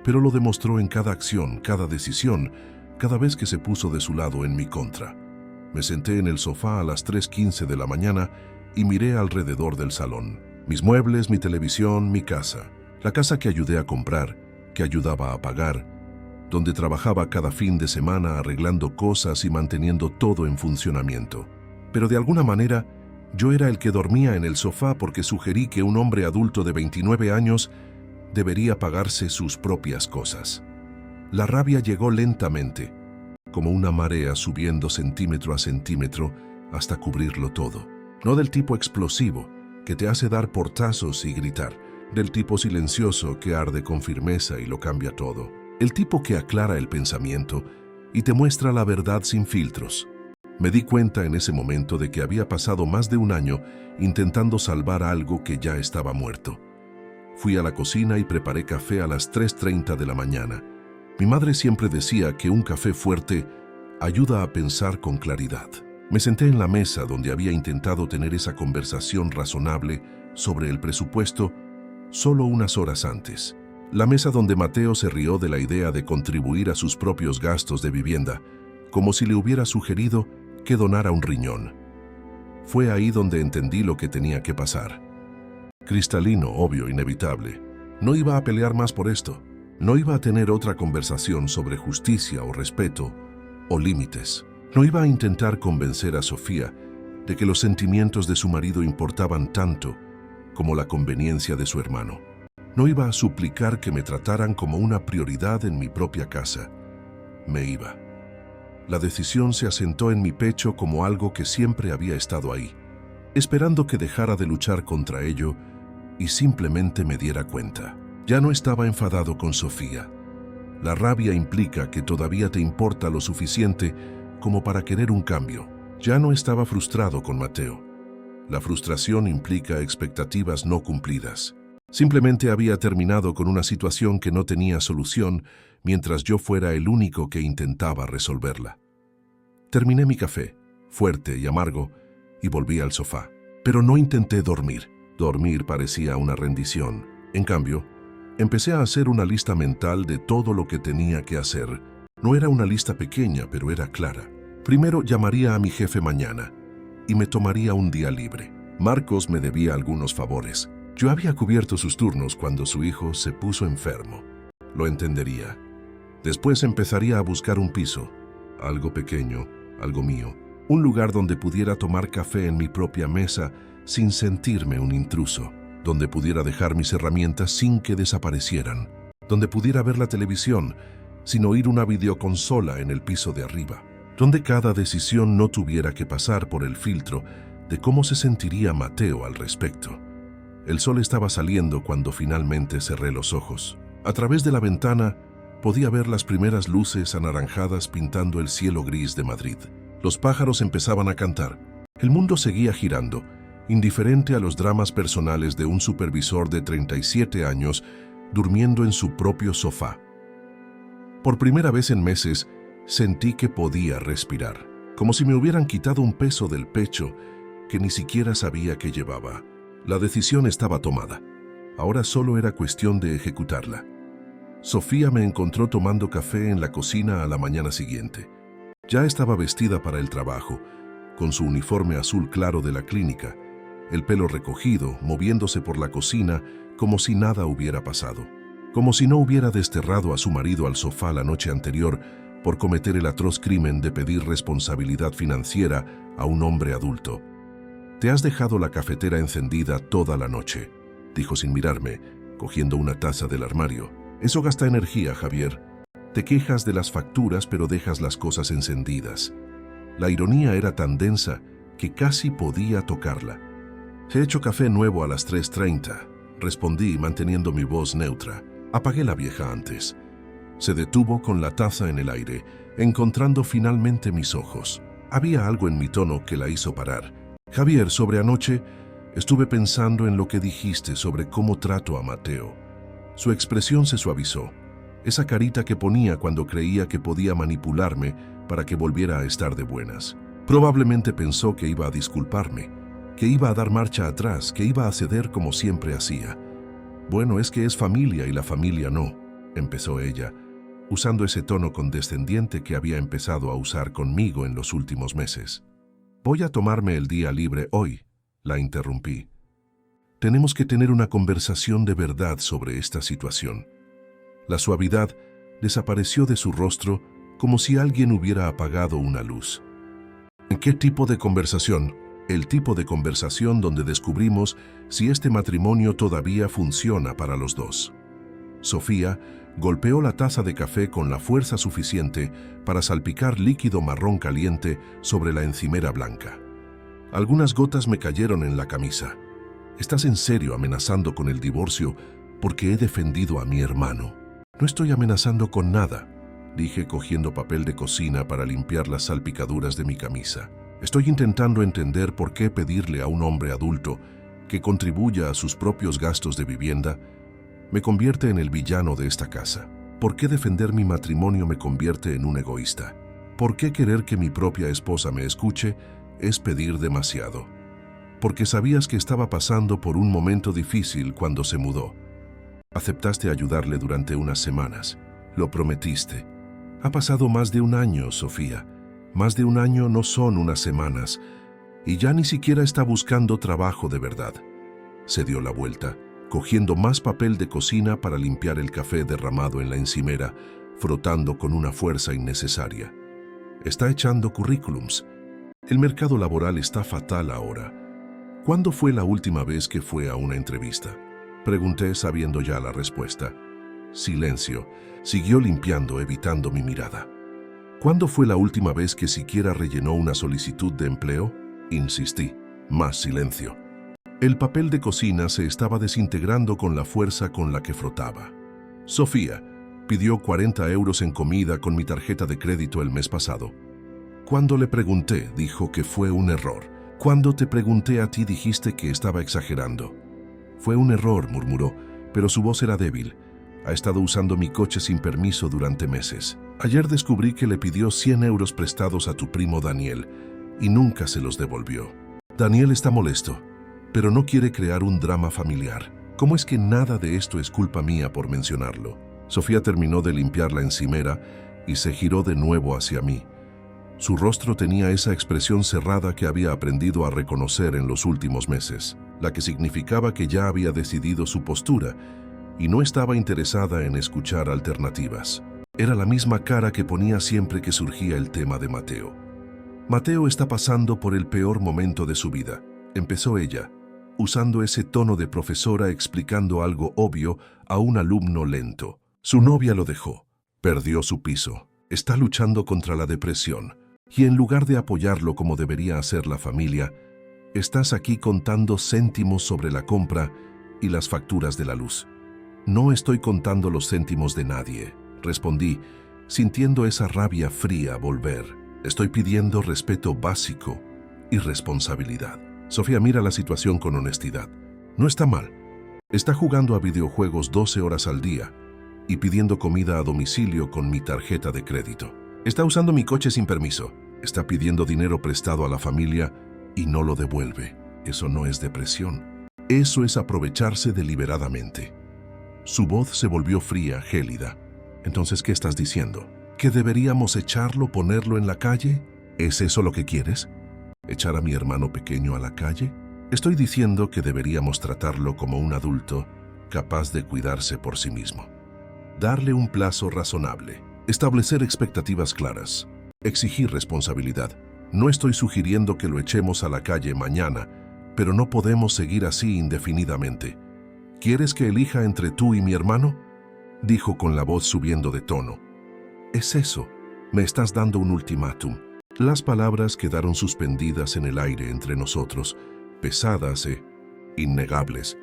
A: pero lo demostró en cada acción, cada decisión, cada vez que se puso de su lado en mi contra. Me senté en el sofá a las 3:15 de la mañana y miré alrededor del salón. Mis muebles, mi televisión, mi casa. La casa que ayudé a comprar, que ayudaba a pagar, donde trabajaba cada fin de semana arreglando cosas y manteniendo todo en funcionamiento. Pero de alguna manera, yo era el que dormía en el sofá porque sugerí que un hombre adulto de 29 años debería pagarse sus propias cosas. La rabia llegó lentamente, como una marea subiendo centímetro a centímetro hasta cubrirlo todo. No del tipo explosivo, que te hace dar portazos y gritar, del tipo silencioso que arde con firmeza y lo cambia todo. El tipo que aclara el pensamiento y te muestra la verdad sin filtros. Me di cuenta en ese momento de que había pasado más de un año intentando salvar algo que ya estaba muerto. Fui a la cocina y preparé café a las 3:30 de la mañana. Mi madre siempre decía que un café fuerte ayuda a pensar con claridad. Me senté en la mesa donde había intentado tener esa conversación razonable sobre el presupuesto solo unas horas antes. La mesa donde Mateo se rió de la idea de contribuir a sus propios gastos de vivienda, como si le hubiera sugerido que donara un riñón. Fue ahí donde entendí lo que tenía que pasar. Cristalino, obvio, inevitable. No iba a pelear más por esto. No iba a tener otra conversación sobre justicia o respeto o límites. No iba a intentar convencer a Sofía de que los sentimientos de su marido importaban tanto como la conveniencia de su hermano. No iba a suplicar que me trataran como una prioridad en mi propia casa. Me iba. La decisión se asentó en mi pecho como algo que siempre había estado ahí, esperando que dejara de luchar contra ello y simplemente me diera cuenta. Ya no estaba enfadado con Sofía. La rabia implica que todavía te importa lo suficiente como para querer un cambio. Ya no estaba frustrado con Mateo. La frustración implica expectativas no cumplidas. Simplemente había terminado con una situación que no tenía solución mientras yo fuera el único que intentaba resolverla. Terminé mi café, fuerte y amargo, y volví al sofá. Pero no intenté dormir. Dormir parecía una rendición. En cambio, empecé a hacer una lista mental de todo lo que tenía que hacer. No era una lista pequeña, pero era clara. Primero llamaría a mi jefe mañana y me tomaría un día libre. Marcos me debía algunos favores. Yo había cubierto sus turnos cuando su hijo se puso enfermo. Lo entendería. Después empezaría a buscar un piso, algo pequeño, algo mío, un lugar donde pudiera tomar café en mi propia mesa sin sentirme un intruso, donde pudiera dejar mis herramientas sin que desaparecieran, donde pudiera ver la televisión sin oír una videoconsola en el piso de arriba, donde cada decisión no tuviera que pasar por el filtro de cómo se sentiría Mateo al respecto. El sol estaba saliendo cuando finalmente cerré los ojos. A través de la ventana podía ver las primeras luces anaranjadas pintando el cielo gris de Madrid. Los pájaros empezaban a cantar. El mundo seguía girando, indiferente a los dramas personales de un supervisor de 37 años durmiendo en su propio sofá. Por primera vez en meses, sentí que podía respirar, como si me hubieran quitado un peso del pecho que ni siquiera sabía que llevaba. La decisión estaba tomada. Ahora solo era cuestión de ejecutarla. Sofía me encontró tomando café en la cocina a la mañana siguiente. Ya estaba vestida para el trabajo, con su uniforme azul claro de la clínica, el pelo recogido, moviéndose por la cocina como si nada hubiera pasado. Como si no hubiera desterrado a su marido al sofá la noche anterior por cometer el atroz crimen de pedir responsabilidad financiera a un hombre adulto. «Te has dejado la cafetera encendida toda la noche», dijo sin mirarme, cogiendo una taza del armario. «Eso gasta energía, Javier. Te quejas de las facturas, pero dejas las cosas encendidas». La ironía era tan densa que casi podía tocarla. «He hecho café nuevo a las 3:30», respondí manteniendo mi voz neutra. Apagué la vieja antes. Se detuvo con la taza en el aire, encontrando finalmente mis ojos. Había algo en mi tono que la hizo parar. «Javier, sobre anoche estuve pensando en lo que dijiste sobre cómo trato a Mateo». Su expresión se suavizó. Esa carita que ponía cuando creía que podía manipularme para que volviera a estar de buenas. Probablemente pensó que iba a disculparme, que iba a dar marcha atrás, que iba a ceder como siempre hacía. «Bueno, es que es familia y la familia no», empezó ella, usando ese tono condescendiente que había empezado a usar conmigo en los últimos meses. «Voy a tomarme el día libre hoy», la interrumpí. «Tenemos que tener una conversación de verdad sobre esta situación». La suavidad desapareció de su rostro como si alguien hubiera apagado una luz. «¿En qué tipo de conversación?» «El tipo de conversación donde descubrimos si este matrimonio todavía funciona para los dos». Sofía golpeó la taza de café con la fuerza suficiente para salpicar líquido marrón caliente sobre la encimera blanca. Algunas gotas me cayeron en la camisa. «¿Estás en serio amenazando con el divorcio porque he defendido a mi hermano?» «No estoy amenazando con nada», dije cogiendo papel de cocina para limpiar las salpicaduras de mi camisa. «Estoy intentando entender por qué pedirle a un hombre adulto que contribuya a sus propios gastos de vivienda me convierte en el villano de esta casa. ¿Por qué defender mi matrimonio me convierte en un egoísta? ¿Por qué querer que mi propia esposa me escuche es pedir demasiado? Porque sabías que estaba pasando por un momento difícil cuando se mudó. Aceptaste ayudarle durante unas semanas. Lo prometiste. Ha pasado más de un año, Sofía. Más de un año no son unas semanas. Y ya ni siquiera está buscando trabajo de verdad. Se dio la vuelta, cogiendo más papel de cocina para limpiar el café derramado en la encimera, frotando con una fuerza innecesaria. Está echando currículums. El mercado laboral está fatal ahora. ¿Cuándo fue la última vez que fue a una entrevista? Pregunté sabiendo ya la respuesta. Silencio. Siguió limpiando, evitando mi mirada. ¿Cuándo fue la última vez que siquiera rellenó una solicitud de empleo? Insistí. Más silencio. El papel de cocina se estaba desintegrando con la fuerza con la que frotaba. Sofía pidió 40 euros en comida con mi tarjeta de crédito el mes pasado. Cuando le pregunté, dijo que fue un error. Cuando te pregunté a ti, dijiste que estaba exagerando. Fue un error, murmuró, pero su voz era débil. Ha estado usando mi coche sin permiso durante meses. Ayer descubrí que le pidió 100 euros prestados a tu primo Daniel y nunca se los devolvió. Daniel está molesto, pero no quiere crear un drama familiar. ¿Cómo es que nada de esto es culpa mía por mencionarlo? Sofía terminó de limpiar la encimera y se giró de nuevo hacia mí. Su rostro tenía esa expresión cerrada que había aprendido a reconocer en los últimos meses, la que significaba que ya había decidido su postura y no estaba interesada en escuchar alternativas. Era la misma cara que ponía siempre que surgía el tema de Mateo. Mateo está pasando por el peor momento de su vida, empezó ella, usando ese tono de profesora explicando algo obvio a un alumno lento. Su novia lo dejó, perdió su piso, está luchando contra la depresión. Y en lugar de apoyarlo como debería hacer la familia, estás aquí contando céntimos sobre la compra y las facturas de la luz. No estoy contando los céntimos de nadie, respondí, sintiendo esa rabia fría volver. Estoy pidiendo respeto básico y responsabilidad. Sofía mira la situación con honestidad. No está mal. Está jugando a videojuegos 12 horas al día y pidiendo comida a domicilio con mi tarjeta de crédito. Está usando mi coche sin permiso. Está pidiendo dinero prestado a la familia y no lo devuelve. Eso no es depresión. Eso es aprovecharse deliberadamente. Su voz se volvió fría, gélida. Entonces, ¿qué estás diciendo? ¿Que deberíamos echarlo, ponerlo en la calle? ¿Es eso lo que quieres? ¿Echar a mi hermano pequeño a la calle? Estoy diciendo que deberíamos tratarlo como un adulto capaz de cuidarse por sí mismo. Darle un plazo razonable. Establecer expectativas claras. Exigir responsabilidad. No estoy sugiriendo que lo echemos a la calle mañana, pero no podemos seguir así indefinidamente. ¿Quieres que elija entre tú y mi hermano? Dijo con la voz subiendo de tono. Es eso. Me estás dando un ultimátum. Las palabras quedaron suspendidas en el aire entre nosotros, pesadas e innegables.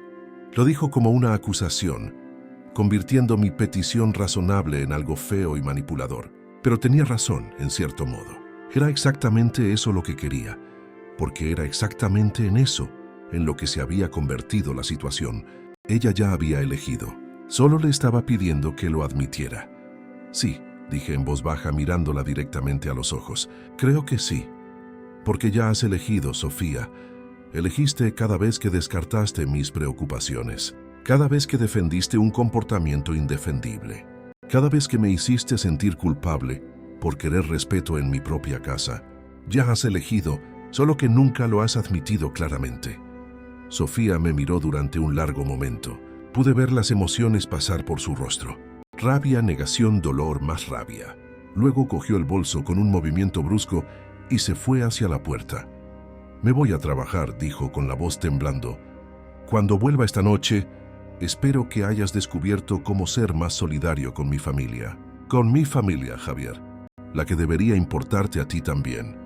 A: Lo dijo como una acusación, convirtiendo mi petición razonable en algo feo y manipulador. Pero tenía razón, en cierto modo. Era exactamente eso lo que quería, porque era exactamente en eso en lo que se había convertido la situación. Ella ya había elegido. Solo le estaba pidiendo que lo admitiera. Sí, dije en voz baja mirándola directamente a los ojos. Creo que sí. Porque ya has elegido, Sofía. Elegiste cada vez que descartaste mis preocupaciones. Cada vez que defendiste un comportamiento indefendible. Cada vez que me hiciste sentir culpable por querer respeto en mi propia casa. Ya has elegido, solo que nunca lo has admitido claramente. Sofía me miró durante un largo momento. Pude ver las emociones pasar por su rostro. Rabia, negación, dolor, más rabia. Luego cogió el bolso con un movimiento brusco y se fue hacia la puerta. Me voy a trabajar, dijo con la voz temblando. Cuando vuelva esta noche, espero que hayas descubierto cómo ser más solidario con mi familia. Con mi familia, Javier. La que debería importarte a ti también.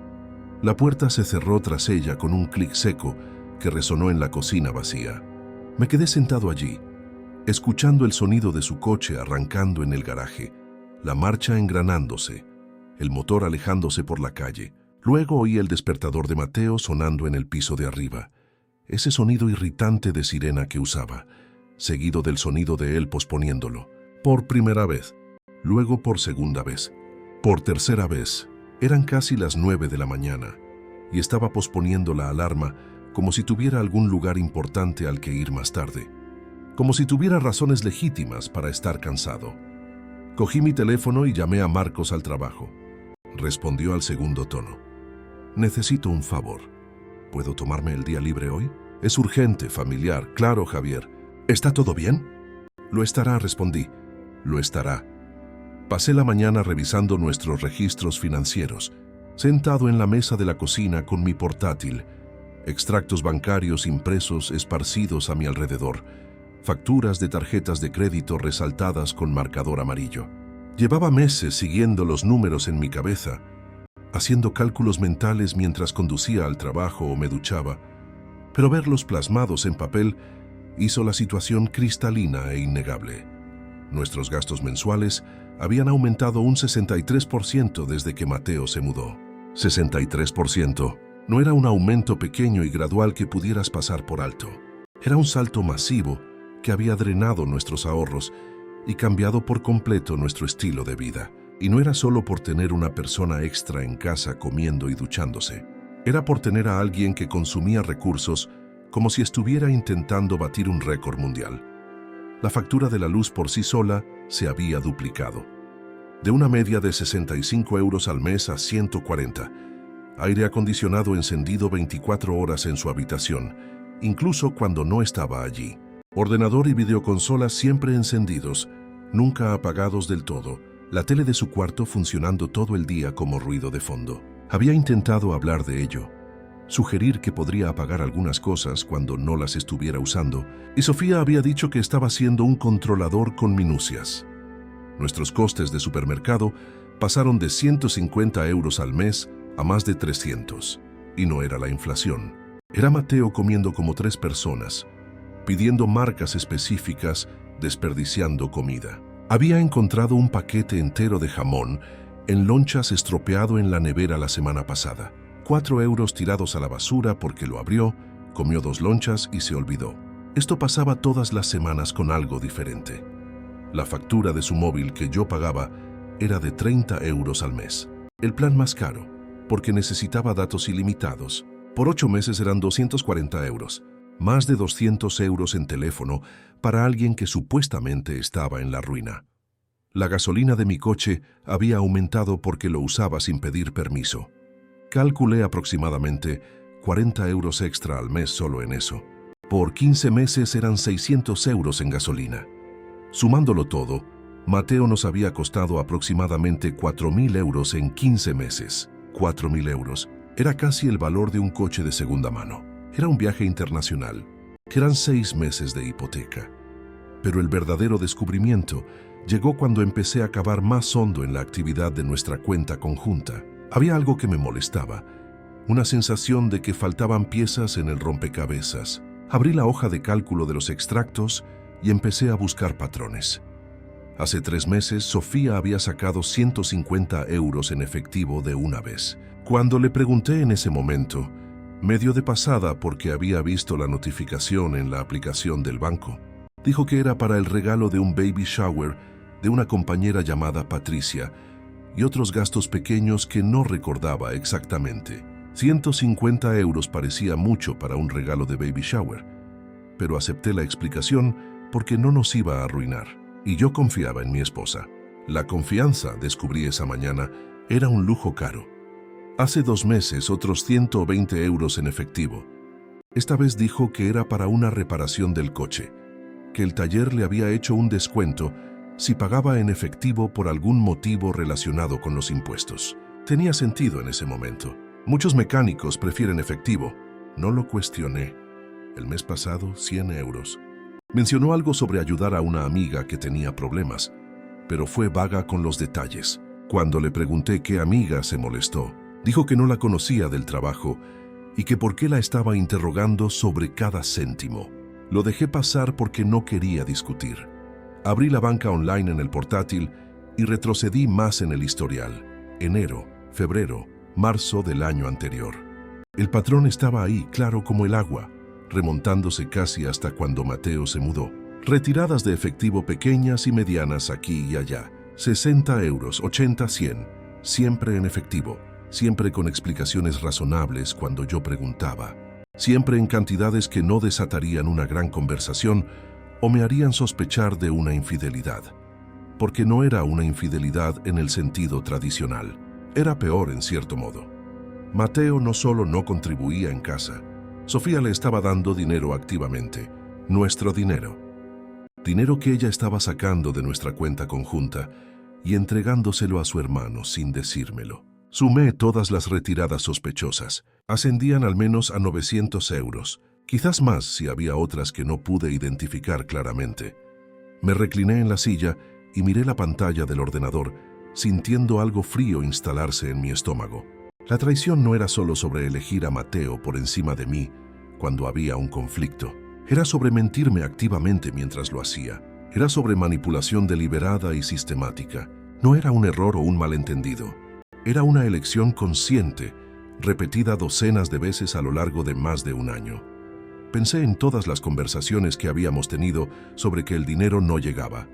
A: La puerta se cerró tras ella con un clic seco que resonó en la cocina vacía. Me quedé sentado allí, escuchando el sonido de su coche arrancando en el garaje, la marcha engranándose, el motor alejándose por la calle. Luego oí el despertador de Mateo sonando en el piso de arriba, ese sonido irritante de sirena que usaba, seguido del sonido de él posponiéndolo. Por primera vez, luego por segunda vez, por tercera vez. Eran casi las 9 de la mañana y estaba posponiendo la alarma como si tuviera algún lugar importante al que ir más tarde, como si tuviera razones legítimas para estar cansado. Cogí mi teléfono y llamé a Marcos al trabajo. Respondió al segundo tono. Necesito un favor. ¿Puedo tomarme el día libre hoy? Es urgente, familiar. Claro, Javier. ¿Está todo bien? Lo estará, respondí. Lo estará. Pasé la mañana revisando nuestros registros financieros, sentado en la mesa de la cocina con mi portátil, extractos bancarios impresos esparcidos a mi alrededor, facturas de tarjetas de crédito resaltadas con marcador amarillo. Llevaba meses siguiendo los números en mi cabeza, haciendo cálculos mentales mientras conducía al trabajo o me duchaba, pero verlos plasmados en papel hizo la situación cristalina e innegable. Nuestros gastos mensuales habían aumentado un 63% desde que Mateo se mudó. 63%. No era un aumento pequeño y gradual que pudieras pasar por alto. Era un salto masivo que había drenado nuestros ahorros y cambiado por completo nuestro estilo de vida. Y no era solo por tener una persona extra en casa comiendo y duchándose. Era por tener a alguien que consumía recursos como si estuviera intentando batir un récord mundial. La factura de la luz por sí sola se había duplicado. De una media de 65 euros al mes a 140. Aire acondicionado encendido 24 horas en su habitación, incluso cuando no estaba allí. Ordenador y videoconsola siempre encendidos, nunca apagados del todo. La tele de su cuarto funcionando todo el día como ruido de fondo. Había intentado hablar de ello, sugerir que podría apagar algunas cosas cuando no las estuviera usando, y Sofía había dicho que estaba siendo un controlador con minucias. Nuestros costes de supermercado pasaron de 150 euros al mes a más de 300, y no era la inflación. Era Mateo comiendo como 3 personas, pidiendo marcas específicas, desperdiciando comida. Había encontrado un paquete entero de jamón en lonchas estropeado en la nevera la semana pasada. 4 euros tirados a la basura porque lo abrió, comió 2 lonchas y se olvidó. Esto pasaba todas las semanas con algo diferente. La factura de su móvil que yo pagaba era de 30 euros al mes. El plan más caro, porque necesitaba datos ilimitados. Por 8 meses eran 240 euros. Más de 200 euros en teléfono para alguien que supuestamente estaba en la ruina. La gasolina de mi coche había aumentado porque lo usaba sin pedir permiso. Calculé aproximadamente 40 euros extra al mes solo en eso. Por 15 meses eran 600 euros en gasolina. Sumándolo todo, Mateo nos había costado aproximadamente 4.000 euros en 15 meses. 4.000 euros. Era casi el valor de un coche de segunda mano. Era un viaje internacional, que eran 6 meses de hipoteca. Pero el verdadero descubrimiento llegó cuando empecé a cavar más hondo en la actividad de nuestra cuenta conjunta. Había algo que me molestaba, una sensación de que faltaban piezas en el rompecabezas. Abrí la hoja de cálculo de los extractos y empecé a buscar patrones. Hace 3 meses, Sofía había sacado 150 euros en efectivo de una vez. Cuando le pregunté en ese momento, medio de pasada porque había visto la notificación en la aplicación del banco, dijo que era para el regalo de un baby shower de una compañera llamada Patricia y otros gastos pequeños que no recordaba exactamente. 150 euros parecía mucho para un regalo de baby shower, pero acepté la explicación porque no nos iba a arruinar, y yo confiaba en mi esposa. La confianza, descubrí esa mañana, era un lujo caro. Hace 2 meses, otros 120 euros en efectivo. Esta vez dijo que era para una reparación del coche, que el taller le había hecho un descuento si pagaba en efectivo por algún motivo relacionado con los impuestos. Tenía sentido en ese momento. Muchos mecánicos prefieren efectivo. No lo cuestioné. El mes pasado, 100 euros. Mencionó algo sobre ayudar a una amiga que tenía problemas, pero fue vaga con los detalles. Cuando le pregunté qué amiga se molestó, dijo que no la conocía del trabajo y que por qué la estaba interrogando sobre cada céntimo. Lo dejé pasar porque no quería discutir. Abrí la banca online en el portátil y retrocedí más en el historial. Enero, febrero, marzo del año anterior. El patrón estaba ahí, claro como el agua, remontándose casi hasta cuando Mateo se mudó. Retiradas de efectivo pequeñas y medianas aquí y allá. 60 euros, 80, 100. Siempre en efectivo. Siempre con explicaciones razonables cuando yo preguntaba. Siempre en cantidades que no desatarían una gran conversación o me harían sospechar de una infidelidad. Porque no era una infidelidad en el sentido tradicional. Era peor en cierto modo. Mateo no solo no contribuía en casa, Sofía le estaba dando dinero activamente, nuestro dinero. Dinero que ella estaba sacando de nuestra cuenta conjunta y entregándoselo a su hermano sin decírmelo. Sumé todas las retiradas sospechosas. Ascendían al menos a 900 euros, quizás más si había otras que no pude identificar claramente. Me recliné en la silla y miré la pantalla del ordenador, sintiendo algo frío instalarse en mi estómago. La traición no era solo sobre elegir a Mateo por encima de mí cuando había un conflicto. Era sobre mentirme activamente mientras lo hacía. Era sobre manipulación deliberada y sistemática. No era un error o un malentendido. Era una elección consciente, repetida docenas de veces a lo largo de más de un año. Pensé en todas las conversaciones que habíamos tenido sobre que el dinero no llegaba.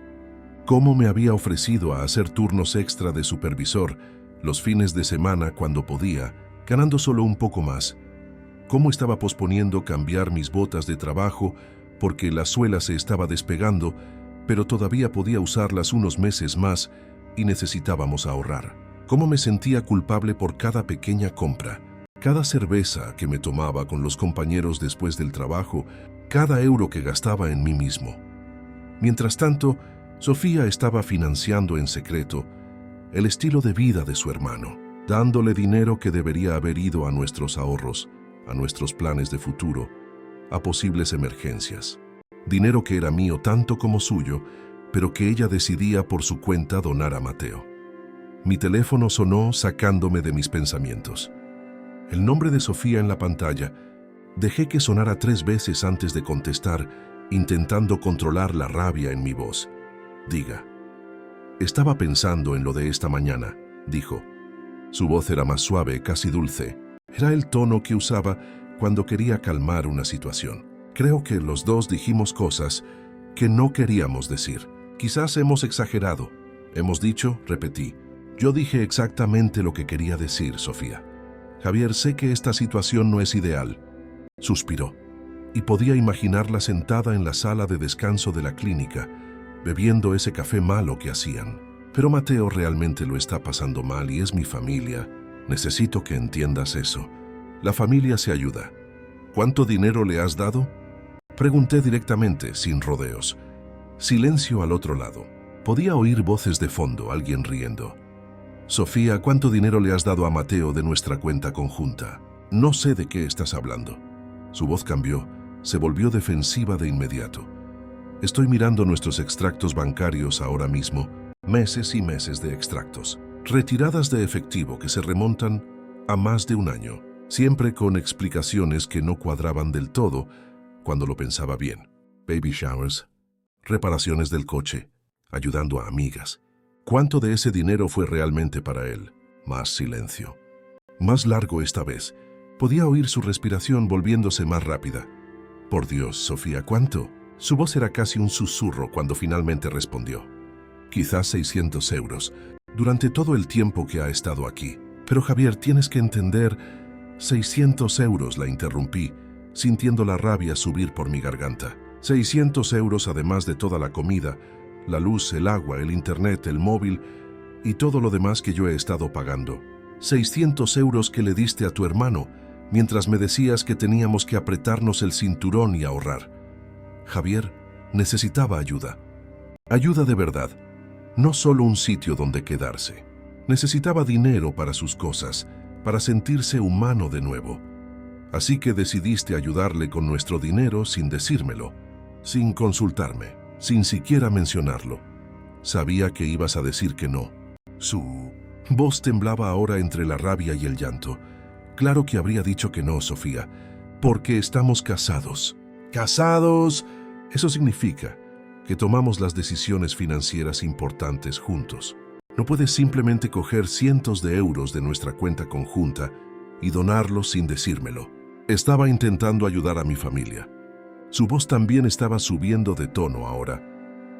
A: Cómo me había ofrecido a hacer turnos extra de supervisor los fines de semana cuando podía, ganando solo un poco más. Cómo estaba posponiendo cambiar mis botas de trabajo porque la suela se estaba despegando, pero todavía podía usarlas unos meses más y necesitábamos ahorrar. Cómo me sentía culpable por cada pequeña compra, cada cerveza que me tomaba con los compañeros después del trabajo, cada euro que gastaba en mí mismo. Mientras tanto, Sofía estaba financiando en secreto el estilo de vida de su hermano, dándole dinero que debería haber ido a nuestros ahorros, a nuestros planes de futuro, a posibles emergencias. Dinero que era mío tanto como suyo, pero que ella decidía por su cuenta donar a Mateo. Mi teléfono sonó sacándome de mis pensamientos. El nombre de Sofía en la pantalla. Dejé que sonara 3 veces antes de contestar, intentando controlar la rabia en mi voz. Diga. Estaba pensando en lo de esta mañana, dijo. Su voz era más suave, casi dulce. Era el tono que usaba cuando quería calmar una situación. Creo que los dos dijimos cosas que no queríamos decir. Quizás hemos exagerado. Hemos dicho, repetí. Yo dije exactamente lo que quería decir, Sofía. Javier, sé que esta situación no es ideal. Suspiró, y podía imaginarla sentada en la sala de descanso de la clínica, bebiendo ese café malo que hacían. Pero Mateo realmente lo está pasando mal y es mi familia. Necesito que entiendas eso. La familia se ayuda. ¿Cuánto dinero le has dado? Pregunté directamente, sin rodeos. Silencio al otro lado. Podía oír voces de fondo, alguien riendo. Sofía, ¿cuánto dinero le has dado a Mateo de nuestra cuenta conjunta? No sé de qué estás hablando. Su voz cambió, se volvió defensiva de inmediato. Estoy mirando nuestros extractos bancarios ahora mismo, meses y meses de extractos. Retiradas de efectivo que se remontan a más de un año, siempre con explicaciones que no cuadraban del todo cuando lo pensaba bien. Baby showers, reparaciones del coche, ayudando a amigas. ¿Cuánto de ese dinero fue realmente para él? Más silencio. Más largo esta vez. Podía oír su respiración volviéndose más rápida. Por Dios, Sofía, ¿cuánto? Su voz era casi un susurro cuando finalmente respondió. Quizás 600 euros, durante todo el tiempo que ha estado aquí. Pero Javier, tienes que entender... 600 euros, la interrumpí, sintiendo la rabia subir por mi garganta. 600 euros además de toda la comida, la luz, el agua, el internet, el móvil y todo lo demás que yo he estado pagando. 600 euros que le diste a tu hermano mientras me decías que teníamos que apretarnos el cinturón y ahorrar. Javier necesitaba ayuda. Ayuda de verdad. No solo un sitio donde quedarse. Necesitaba dinero para sus cosas, para sentirse humano de nuevo. Así que decidiste ayudarle con nuestro dinero sin decírmelo, sin consultarme, sin siquiera mencionarlo. Sabía que ibas a decir que no. Su voz temblaba ahora entre la rabia y el llanto. Claro que habría dicho que no, Sofía, porque estamos casados. ¡Casados! Eso significa que tomamos las decisiones financieras importantes juntos. No puedes simplemente coger cientos de euros de nuestra cuenta conjunta y donarlos sin decírmelo. Estaba intentando ayudar a mi familia. Su voz también estaba subiendo de tono ahora.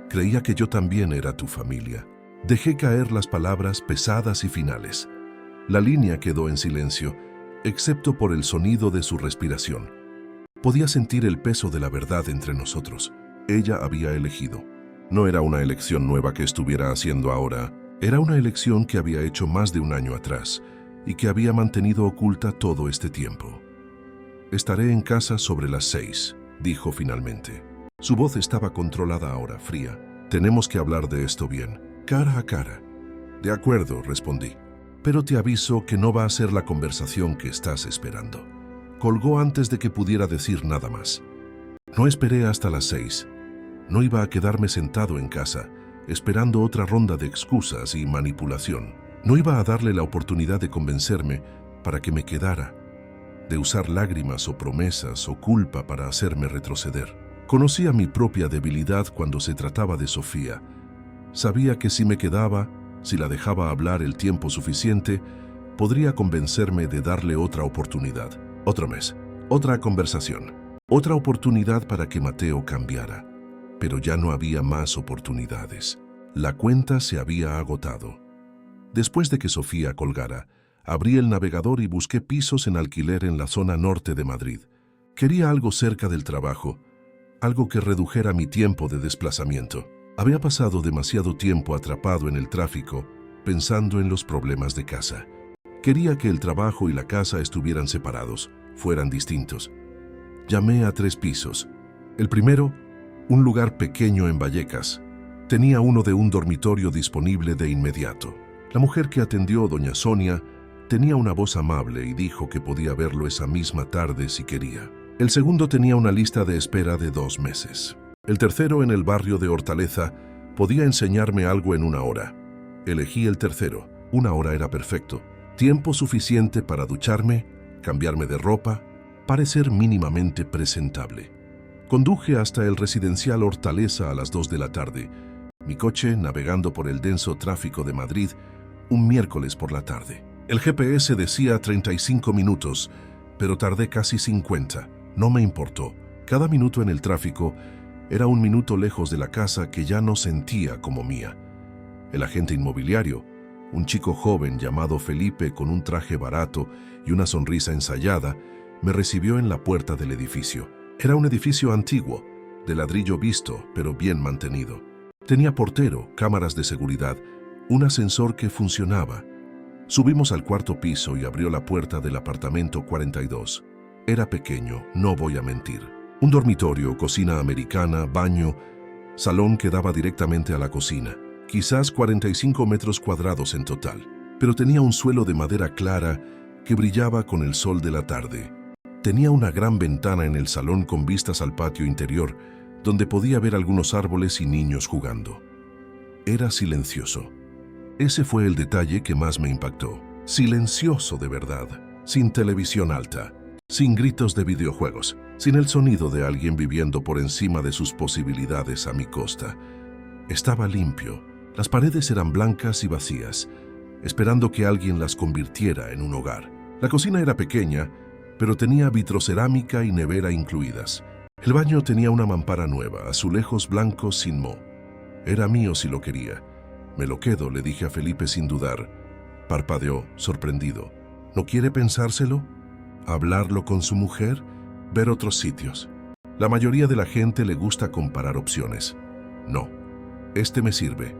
A: Creía que yo también era tu familia. Dejé caer las palabras pesadas y finales. La línea quedó en silencio, excepto por el sonido de su respiración. Podía sentir el peso de la verdad entre nosotros. Ella había elegido. No era una elección nueva que estuviera haciendo ahora. Era una elección que había hecho más de un año atrás y que había mantenido oculta todo este tiempo. Estaré en casa sobre las 6, dijo finalmente. Su voz estaba controlada ahora, fría. Tenemos que hablar de esto bien, cara a cara. De acuerdo, respondí. Pero te aviso que no va a ser la conversación que estás esperando. Colgó antes de que pudiera decir nada más. No esperé hasta las 6. No iba a quedarme sentado en casa, esperando otra ronda de excusas y manipulación. No iba a darle la oportunidad de convencerme para que me quedara, de usar lágrimas o promesas o culpa para hacerme retroceder. Conocía mi propia debilidad cuando se trataba de Sofía. Sabía que si me quedaba, si la dejaba hablar el tiempo suficiente, podría convencerme de darle otra oportunidad. Otro mes, otra conversación, otra oportunidad para que Mateo cambiara. Pero ya no había más oportunidades. La cuenta se había agotado. Después de que Sofía colgara, abrí el navegador y busqué pisos en alquiler en la zona norte de Madrid. Quería algo cerca del trabajo, algo que redujera mi tiempo de desplazamiento. Había pasado demasiado tiempo atrapado en el tráfico, pensando en los problemas de casa. Quería que el trabajo y la casa estuvieran separados, fueran distintos. Llamé a 3 pisos. El primero, un lugar pequeño en Vallecas. Tenía uno de un dormitorio disponible de inmediato. La mujer que atendió, doña Sonia, tenía una voz amable y dijo que podía verlo esa misma tarde si quería. El segundo tenía una lista de espera de 2 meses. El tercero, en el barrio de Hortaleza, podía enseñarme algo en 1 hora. Elegí el tercero. 1 hora era perfecto. Tiempo suficiente para ducharme, cambiarme de ropa, parecer mínimamente presentable. Conduje hasta el residencial Hortaleza a las 2 de la tarde. Mi coche navegando por el denso tráfico de Madrid un miércoles por la tarde. El GPS decía 35 minutos, pero tardé casi 50. No me importó. Cada minuto en el tráfico era un minuto lejos de la casa que ya no sentía como mía. El agente inmobiliario, un chico joven llamado Felipe con un traje barato y una sonrisa ensayada, me recibió en la puerta del edificio. Era un edificio antiguo, de ladrillo visto, pero bien mantenido. Tenía portero, cámaras de seguridad, un ascensor que funcionaba. Subimos al 4º piso y abrió la puerta del apartamento 42. Era pequeño, no voy a mentir. Un dormitorio, cocina americana, baño, salón que daba directamente a la cocina. Quizás 45 metros cuadrados en total, pero tenía un suelo de madera clara que brillaba con el sol de la tarde. Tenía una gran ventana en el salón con vistas al patio interior, donde podía ver algunos árboles y niños jugando. Era silencioso. Ese fue el detalle que más me impactó. Silencioso de verdad, sin televisión alta, sin gritos de videojuegos, sin el sonido de alguien viviendo por encima de sus posibilidades a mi costa. Estaba limpio. Las paredes eran blancas y vacías, esperando que alguien las convirtiera en un hogar. La cocina era pequeña, pero tenía vitrocerámica y nevera incluidas. El baño tenía una mampara nueva, azulejos blancos sin moho. Era mío si lo quería. Me lo quedo, le dije a Felipe sin dudar. Parpadeó, sorprendido. ¿No quiere pensárselo? ¿Hablarlo con su mujer? ¿Ver otros sitios? La mayoría de la gente le gusta comparar opciones. No, este me sirve.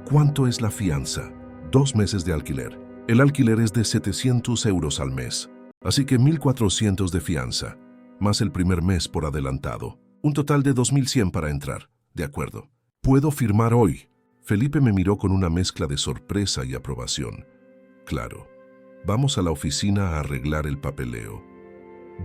A: ¿Cuánto es la fianza? 2 meses de alquiler. El alquiler es de 700 euros al mes, así que 1.400 de fianza, más el primer mes por adelantado. Un total de 2.100 para entrar. De acuerdo. ¿Puedo firmar hoy? Felipe me miró con una mezcla de sorpresa y aprobación. Claro. Vamos a la oficina a arreglar el papeleo.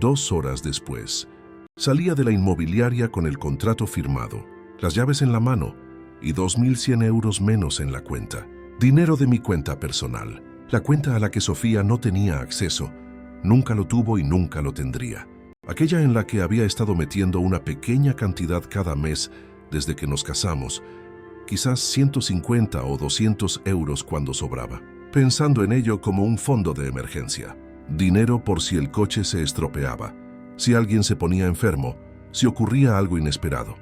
A: 2 horas después, salía de la inmobiliaria con el contrato firmado, las llaves en la mano y 2.100 euros menos en la cuenta. Dinero de mi cuenta personal, la cuenta a la que Sofía no tenía acceso, nunca lo tuvo y nunca lo tendría. Aquella en la que había estado metiendo una pequeña cantidad cada mes desde que nos casamos, quizás 150 o 200 euros cuando sobraba, pensando en ello como un fondo de emergencia. Dinero por si el coche se estropeaba, si alguien se ponía enfermo, si ocurría algo inesperado.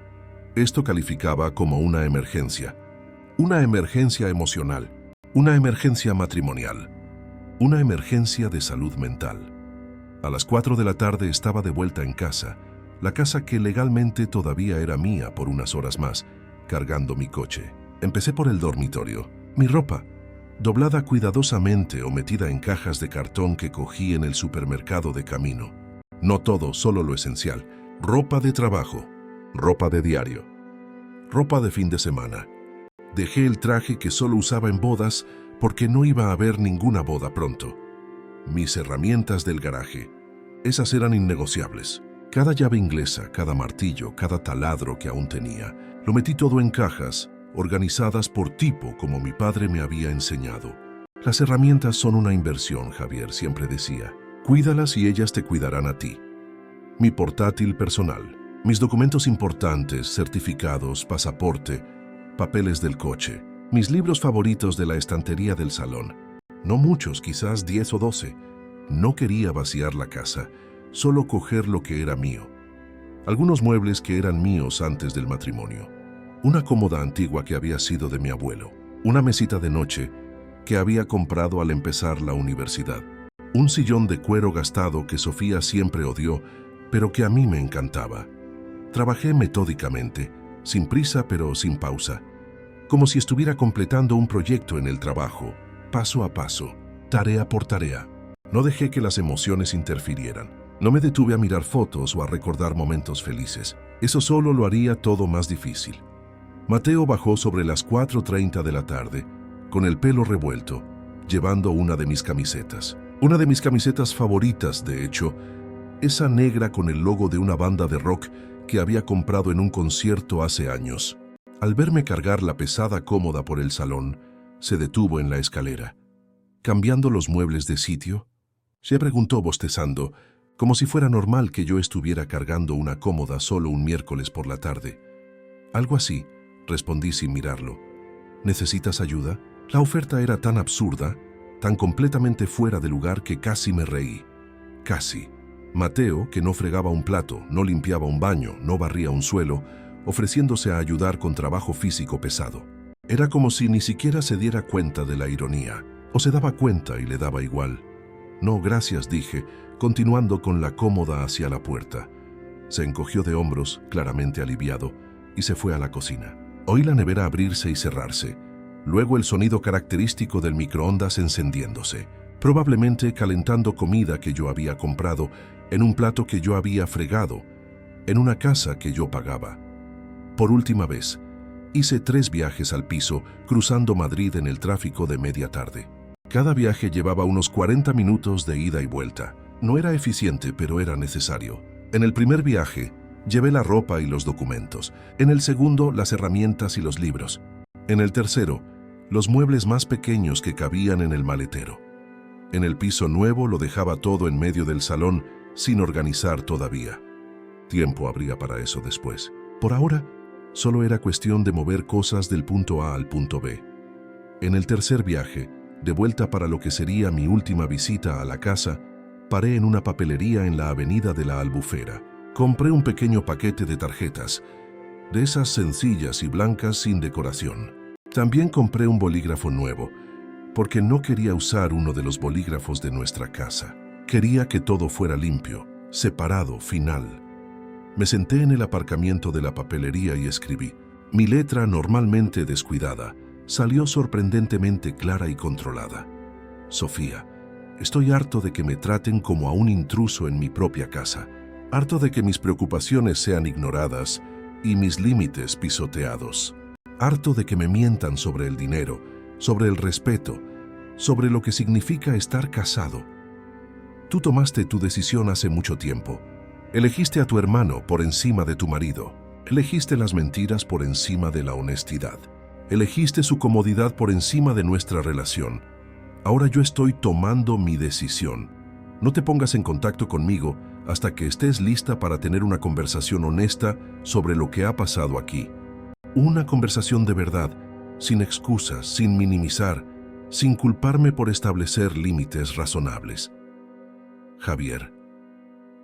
A: Esto calificaba como una emergencia emocional, una emergencia matrimonial, una emergencia de salud mental. A las 4 de la tarde estaba de vuelta en casa, la casa que legalmente todavía era mía por unas horas más, cargando mi coche. Empecé por el dormitorio. Mi ropa, doblada cuidadosamente o metida en cajas de cartón que cogí en el supermercado de camino. No todo, solo lo esencial. Ropa de trabajo, ropa de diario, ropa de fin de semana. Dejé el traje que solo usaba en bodas porque no iba a haber ninguna boda pronto. Mis herramientas del garaje, esas eran innegociables. Cada llave inglesa, cada martillo, cada taladro que aún tenía, lo metí todo en cajas, organizadas por tipo como mi padre me había enseñado. Las herramientas son una inversión, Javier siempre decía. Cuídalas y ellas te cuidarán a ti. Mi portátil personal, mis documentos importantes, certificados, pasaporte, papeles del coche, mis libros favoritos de la estantería del salón. No muchos, quizás 10 o 12. No quería vaciar la casa, solo coger lo que era mío. Algunos muebles que eran míos antes del matrimonio. Una cómoda antigua que había sido de mi abuelo. Una mesita de noche que había comprado al empezar la universidad. Un sillón de cuero gastado que Sofía siempre odió, pero que a mí me encantaba. Trabajé metódicamente, sin prisa pero sin pausa, como si estuviera completando un proyecto en el trabajo, paso a paso, tarea por tarea. No dejé que las emociones interfirieran. No me detuve a mirar fotos o a recordar momentos felices. Eso solo lo haría todo más difícil. Mateo bajó sobre las 4:30 de la tarde, con el pelo revuelto, llevando una de mis camisetas. Una de mis camisetas favoritas, de hecho, esa negra con el logo de una banda de rock que había comprado en un concierto hace años. Al verme cargar la pesada cómoda por el salón, se detuvo en la escalera. ¿Cambiando los muebles de sitio?, se preguntó bostezando, como si fuera normal que yo estuviera cargando una cómoda solo un miércoles por la tarde. Algo así, respondí sin mirarlo. ¿Necesitas ayuda? La oferta era tan absurda, tan completamente fuera de lugar que casi me reí. Casi. Mateo, que no fregaba un plato, no limpiaba un baño, no barría un suelo, ofreciéndose a ayudar con trabajo físico pesado. Era como si ni siquiera se diera cuenta de la ironía, o se daba cuenta y le daba igual. No, gracias, dije, continuando con la cómoda hacia la puerta. Se encogió de hombros, claramente aliviado, y se fue a la cocina. Oí la nevera abrirse y cerrarse, luego el sonido característico del microondas encendiéndose, probablemente calentando comida que yo había comprado en un plato que yo había fregado, en una casa que yo pagaba. Por última vez, hice 3 viajes al piso, cruzando Madrid en el tráfico de media tarde. Cada viaje llevaba unos 40 minutos de ida y vuelta. No era eficiente, pero era necesario. En el primer viaje, llevé la ropa y los documentos. En el segundo, las herramientas y los libros. En el tercero, los muebles más pequeños que cabían en el maletero. En el piso nuevo lo dejaba todo en medio del salón, sin organizar todavía. Tiempo habría para eso después. Por ahora, solo era cuestión de mover cosas del punto A al punto B. En el tercer viaje, de vuelta para lo que sería mi última visita a la casa, paré en una papelería en la avenida de la Albufera. Compré un pequeño paquete de tarjetas, de esas sencillas y blancas sin decoración. También compré un bolígrafo nuevo, porque no quería usar uno de los bolígrafos de nuestra casa. Quería que todo fuera limpio, separado, final. Me senté en el aparcamiento de la papelería y escribí. Mi letra, normalmente descuidada, salió sorprendentemente clara y controlada. Sofía, estoy harto de que me traten como a un intruso en mi propia casa. Harto de que mis preocupaciones sean ignoradas y mis límites pisoteados. Harto de que me mientan sobre el dinero, sobre el respeto, sobre lo que significa estar casado. Tú tomaste tu decisión hace mucho tiempo. Elegiste a tu hermano por encima de tu marido. Elegiste las mentiras por encima de la honestidad. Elegiste su comodidad por encima de nuestra relación. Ahora yo estoy tomando mi decisión. No te pongas en contacto conmigo hasta que estés lista para tener una conversación honesta sobre lo que ha pasado aquí. Una conversación de verdad, sin excusas, sin minimizar, sin culparme por establecer límites razonables. Javier.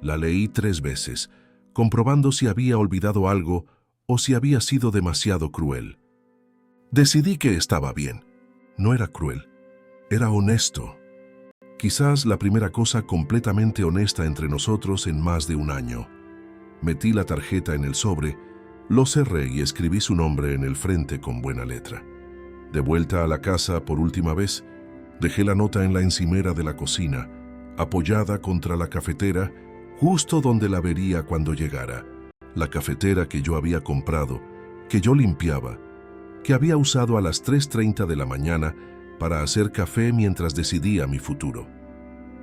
A: La leí 3 veces, comprobando si había olvidado algo o si había sido demasiado cruel. Decidí que estaba bien. No era cruel, era honesto. Quizás la primera cosa completamente honesta entre nosotros en más de un año. Metí la tarjeta en el sobre, lo cerré y escribí su nombre en el frente con buena letra. De vuelta a la casa por última vez, dejé la nota en la encimera de la cocina, apoyada contra la cafetera, justo donde la vería cuando llegara. La cafetera que yo había comprado, que yo limpiaba, que había usado a las 3:30 de la mañana para hacer café mientras decidía mi futuro.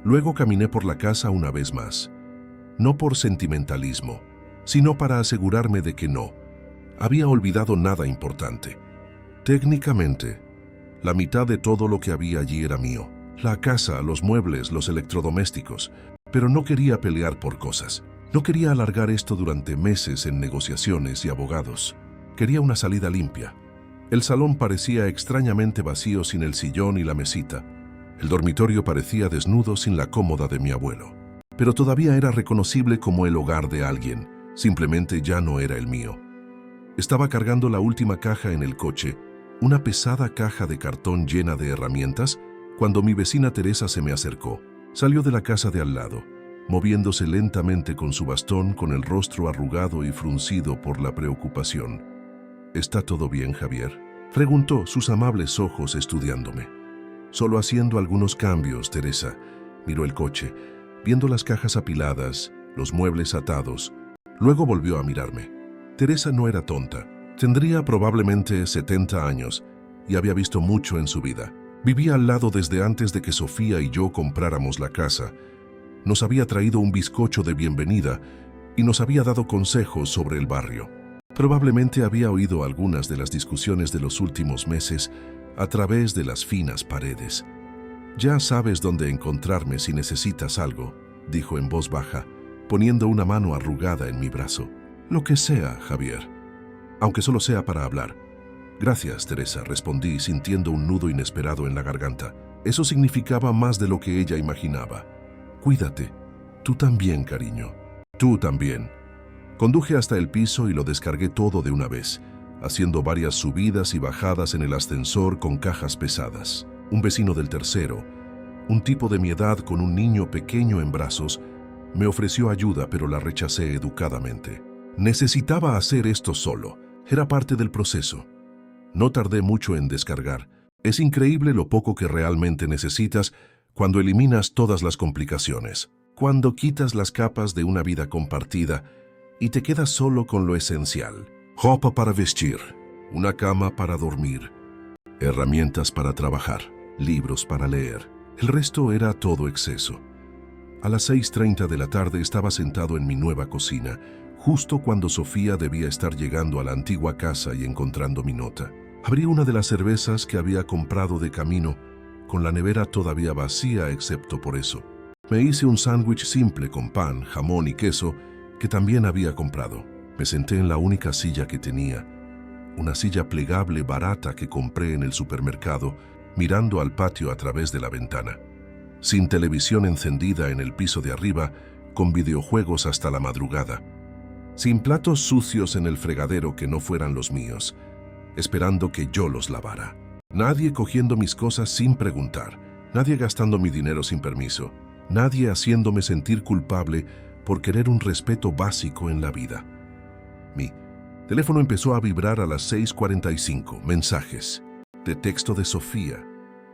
A: Luego caminé por la casa una vez más, no por sentimentalismo, sino para asegurarme de que no había olvidado nada importante. Técnicamente, la mitad de todo lo que había allí era mío. La casa, los muebles, los electrodomésticos. Pero no quería pelear por cosas. No quería alargar esto durante meses en negociaciones y abogados. Quería una salida limpia. El salón parecía extrañamente vacío sin el sillón y la mesita. El dormitorio parecía desnudo sin la cómoda de mi abuelo. Pero todavía era reconocible como el hogar de alguien. Simplemente ya no era el mío. Estaba cargando la última caja en el coche, una pesada caja de cartón llena de herramientas, cuando mi vecina Teresa se me acercó. Salió de la casa de al lado, moviéndose lentamente con su bastón, con el rostro arrugado y fruncido por la preocupación. ¿Está todo bien, Javier?, preguntó, sus amables ojos estudiándome. Solo haciendo algunos cambios, Teresa. Miró el coche, viendo las cajas apiladas, los muebles atados. Luego volvió a mirarme. Teresa no era tonta. Tendría probablemente 70 años y había visto mucho en su vida. Vivía al lado desde antes de que Sofía y yo compráramos la casa. Nos había traído un bizcocho de bienvenida y nos había dado consejos sobre el barrio. Probablemente había oído algunas de las discusiones de los últimos meses a través de las finas paredes. «Ya sabes dónde encontrarme si necesitas algo», dijo en voz baja, poniendo una mano arrugada en mi brazo. «Lo que sea, Javier, aunque solo sea para hablar». «Gracias, Teresa», respondí, sintiendo un nudo inesperado en la garganta. Eso significaba más de lo que ella imaginaba. «Cuídate. Tú también, cariño. Tú también». Conduje hasta el piso y lo descargué todo de una vez, haciendo varias subidas y bajadas en el ascensor con cajas pesadas. Un vecino del tercero, un tipo de mi edad con un niño pequeño en brazos, me ofreció ayuda, pero la rechacé educadamente. Necesitaba hacer esto solo. Era parte del proceso. No tardé mucho en descargar. Es increíble lo poco que realmente necesitas cuando eliminas todas las complicaciones. Cuando quitas las capas de una vida compartida y te quedas solo con lo esencial. Ropa para vestir, una cama para dormir, herramientas para trabajar, libros para leer. El resto era todo exceso. A las 6:30 de la tarde estaba sentado en mi nueva cocina, justo cuando Sofía debía estar llegando a la antigua casa y encontrando mi nota. Abrí una de las cervezas que había comprado de camino, con la nevera todavía vacía excepto por eso. Me hice un sándwich simple con pan, jamón y queso que también había comprado. Me senté en la única silla que tenía, una silla plegable barata que compré en el supermercado, mirando al patio a través de la ventana. Sin televisión encendida en el piso de arriba, con videojuegos hasta la madrugada. Sin platos sucios en el fregadero que no fueran los míos, esperando que yo los lavara. Nadie cogiendo mis cosas sin preguntar, nadie gastando mi dinero sin permiso, nadie haciéndome sentir culpable por querer un respeto básico en la vida. Mi teléfono empezó a vibrar a las 6:45. Mensajes de texto de Sofía.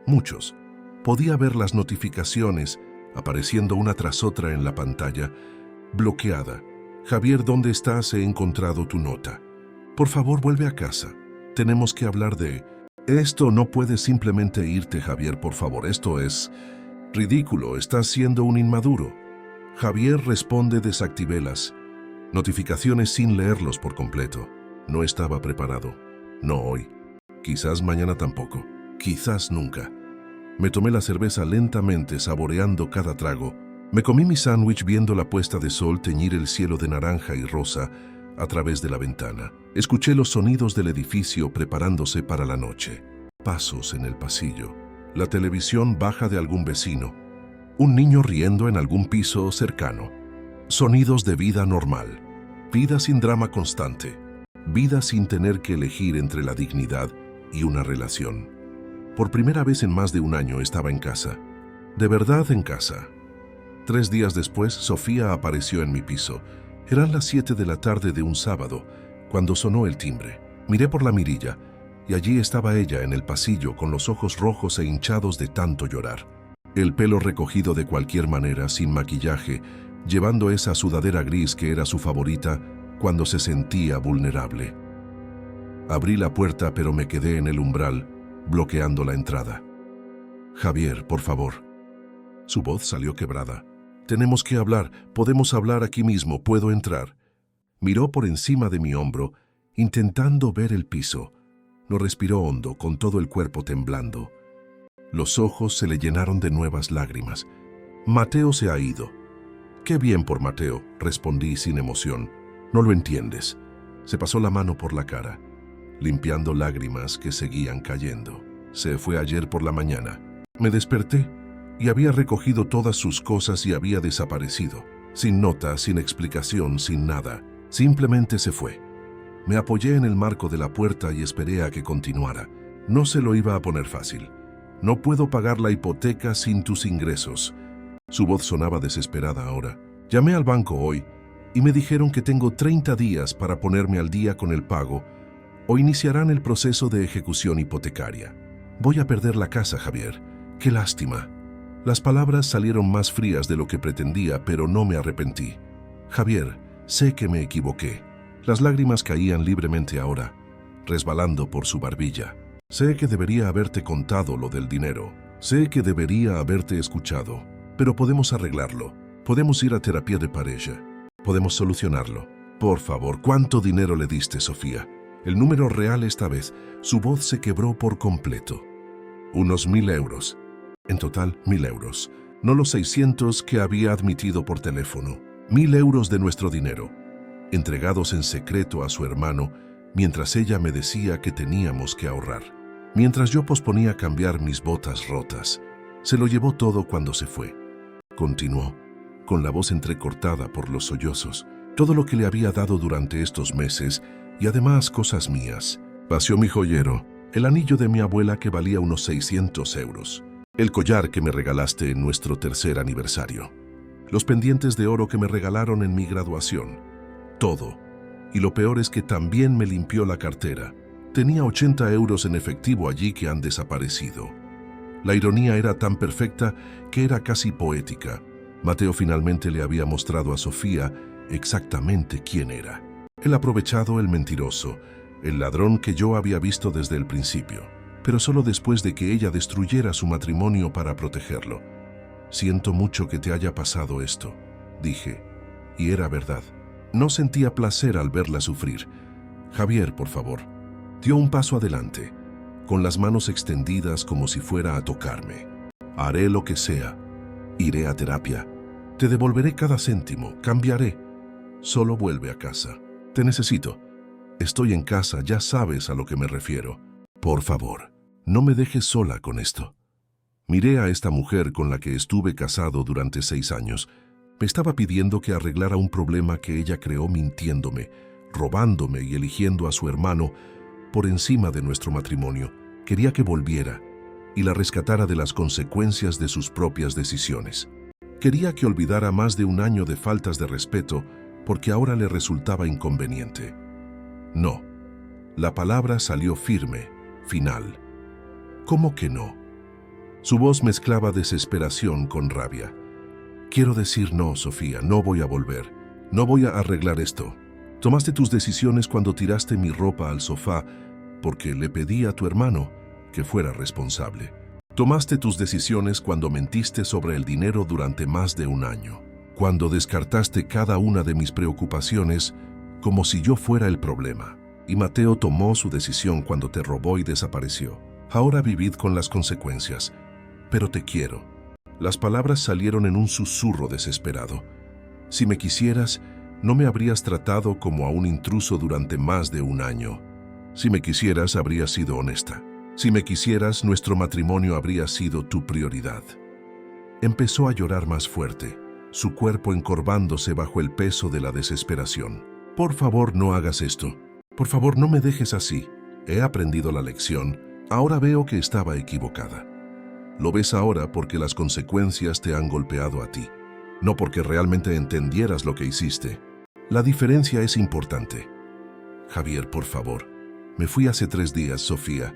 A: Muchos. Podía ver las notificaciones apareciendo una tras otra en la pantalla. Bloqueada. Javier, ¿dónde estás? He encontrado tu nota. Por favor, vuelve a casa. Tenemos que hablar de... Esto no puedes simplemente irte, Javier, por favor. Esto es ridículo. Estás siendo un inmaduro. Javier responde, desactivé las notificaciones sin leerlos por completo. No estaba preparado. No hoy. Quizás mañana tampoco. Quizás nunca. Me tomé la cerveza lentamente, saboreando cada trago. Me comí mi sándwich viendo la puesta de sol teñir el cielo de naranja y rosa a través de la ventana. Escuché los sonidos del edificio preparándose para la noche. Pasos en el pasillo. La televisión baja de algún vecino. Un niño riendo en algún piso cercano. Sonidos de vida normal. Vida sin drama constante. Vida sin tener que elegir entre la dignidad y una relación. Por primera vez en más de un año estaba en casa. De verdad en casa. 3 días después, Sofía apareció en mi piso. Eran las 7 de la tarde de un sábado, cuando sonó el timbre. Miré por la mirilla, y allí estaba ella en el pasillo con los ojos rojos e hinchados de tanto llorar. El pelo recogido de cualquier manera, sin maquillaje, llevando esa sudadera gris que era su favorita cuando se sentía vulnerable. Abrí la puerta, pero me quedé en el umbral, bloqueando la entrada. Javier, por favor. Su voz salió quebrada. Tenemos que hablar, podemos hablar aquí mismo, ¿puedo entrar? Miró por encima de mi hombro, intentando ver el piso. No respiró hondo, con todo el cuerpo temblando. Los ojos se le llenaron de nuevas lágrimas. Mateo se ha ido. Qué bien por Mateo, respondí sin emoción. No lo entiendes. Se pasó la mano por la cara, limpiando lágrimas que seguían cayendo. Se fue ayer por la mañana. Me desperté y había recogido todas sus cosas y había desaparecido. Sin nota, sin explicación, sin nada. Simplemente se fue. Me apoyé en el marco de la puerta y esperé a que continuara. No se lo iba a poner fácil. No puedo pagar la hipoteca sin tus ingresos. Su voz sonaba desesperada ahora. Llamé al banco hoy y me dijeron que tengo 30 días para ponerme al día con el pago o iniciarán el proceso de ejecución hipotecaria. Voy a perder la casa, Javier. ¡Qué lástima! Las palabras salieron más frías de lo que pretendía, pero no me arrepentí. Javier, sé que me equivoqué. Las lágrimas caían libremente ahora, resbalando por su barbilla. Sé que debería haberte contado lo del dinero. Sé que debería haberte escuchado. Pero podemos arreglarlo. Podemos ir a terapia de pareja. Podemos solucionarlo. Por favor, ¿cuánto dinero le diste, Sofía? El número real esta vez. Su voz se quebró por completo. Unos 1.000 euros. En total, 1.000 euros. No los 600 que había admitido por teléfono. 1.000 euros de nuestro dinero, entregados en secreto a su hermano, mientras ella me decía que teníamos que ahorrar. Mientras yo posponía cambiar mis botas rotas, se lo llevó todo cuando se fue. Continuó, con la voz entrecortada por los sollozos, todo lo que le había dado durante estos meses y además cosas mías. Vació mi joyero, el anillo de mi abuela que valía unos 600 euros, el collar que me regalaste en nuestro 3er aniversario, los pendientes de oro que me regalaron en mi graduación, todo. Y lo peor es que también me limpió la cartera. Tenía 80 euros en efectivo allí que han desaparecido. La ironía era tan perfecta que era casi poética. Mateo finalmente le había mostrado a Sofía exactamente quién era. El aprovechado, el mentiroso, el ladrón que yo había visto desde el principio, pero solo después de que ella destruyera su matrimonio para protegerlo. Siento mucho que te haya pasado esto, dije, y era verdad. No sentía placer al verla sufrir. Javier, por favor. Dio un paso adelante, con las manos extendidas como si fuera a tocarme. Haré lo que sea. Iré a terapia. Te devolveré cada céntimo. Cambiaré. Solo vuelve a casa. Te necesito. Estoy en casa, ya sabes a lo que me refiero. Por favor, no me dejes sola con esto. Miré a esta mujer con la que estuve casado durante 6 años. Me estaba pidiendo que arreglara un problema que ella creó mintiéndome, robándome y eligiendo a su hermano por encima de nuestro matrimonio. Quería que volviera y la rescatara de las consecuencias de sus propias decisiones. Quería que olvidara más de 1 año de faltas de respeto porque ahora le resultaba inconveniente. No. La palabra salió firme, final. ¿Cómo que no? Su voz mezclaba desesperación con rabia. Quiero decir no, Sofía, no voy a volver. No voy a arreglar esto. Tomaste tus decisiones cuando tiraste mi ropa al sofá porque le pedí a tu hermano que fuera responsable. Tomaste tus decisiones cuando mentiste sobre el dinero durante más de 1 año. Cuando descartaste cada una de mis preocupaciones como si yo fuera el problema. Y Mateo tomó su decisión cuando te robó y desapareció. Ahora vivid con las consecuencias. Pero te quiero. Las palabras salieron en un susurro desesperado. Si me quisieras, no me habrías tratado como a un intruso durante más de 1 año. Si me quisieras, habrías sido honesta. Si me quisieras, nuestro matrimonio habría sido tu prioridad. Empezó a llorar más fuerte, su cuerpo encorvándose bajo el peso de la desesperación. Por favor, no hagas esto. Por favor, no me dejes así. He aprendido la lección. Ahora veo que estaba equivocada. Lo ves ahora porque las consecuencias te han golpeado a ti, no porque realmente entendieras lo que hiciste. La diferencia es importante. Javier, por favor. Me fui hace 3 días, Sofía.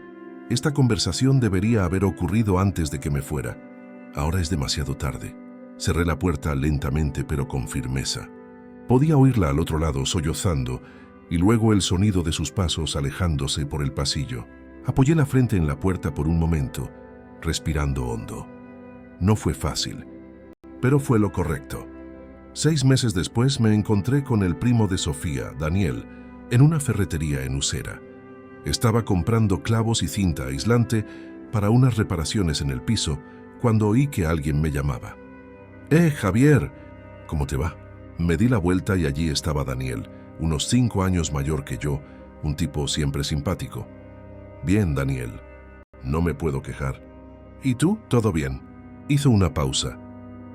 A: Esta conversación debería haber ocurrido antes de que me fuera. Ahora es demasiado tarde. Cerré la puerta lentamente pero con firmeza. Podía oírla al otro lado sollozando y luego el sonido de sus pasos alejándose por el pasillo. Apoyé la frente en la puerta por un momento, respirando hondo. No fue fácil, pero fue lo correcto. 6 meses después me encontré con el primo de Sofía, Daniel, en una ferretería en Usera. Estaba comprando clavos y cinta aislante para unas reparaciones en el piso cuando oí que alguien me llamaba. Javier! ¿Cómo te va? Me di la vuelta y allí estaba Daniel, unos 5 años mayor que yo, un tipo siempre simpático. Bien, Daniel. No me puedo quejar. ¿Y tú? ¿Todo bien? Hizo una pausa,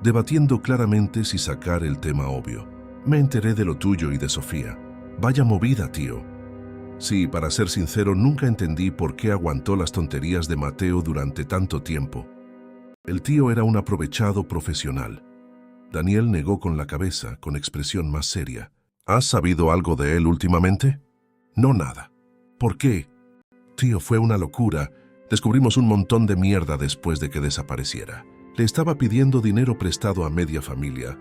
A: debatiendo claramente si sacar el tema obvio. Me enteré de lo tuyo y de Sofía. Vaya movida, tío. Sí, para ser sincero, nunca entendí por qué aguantó las tonterías de Mateo durante tanto tiempo. El tío era un aprovechado profesional. Daniel negó con la cabeza, con expresión más seria. ¿Has sabido algo de él últimamente? No, nada. ¿Por qué? Tío, fue una locura. Descubrimos un montón de mierda después de que desapareciera. Le estaba pidiendo dinero prestado a media familia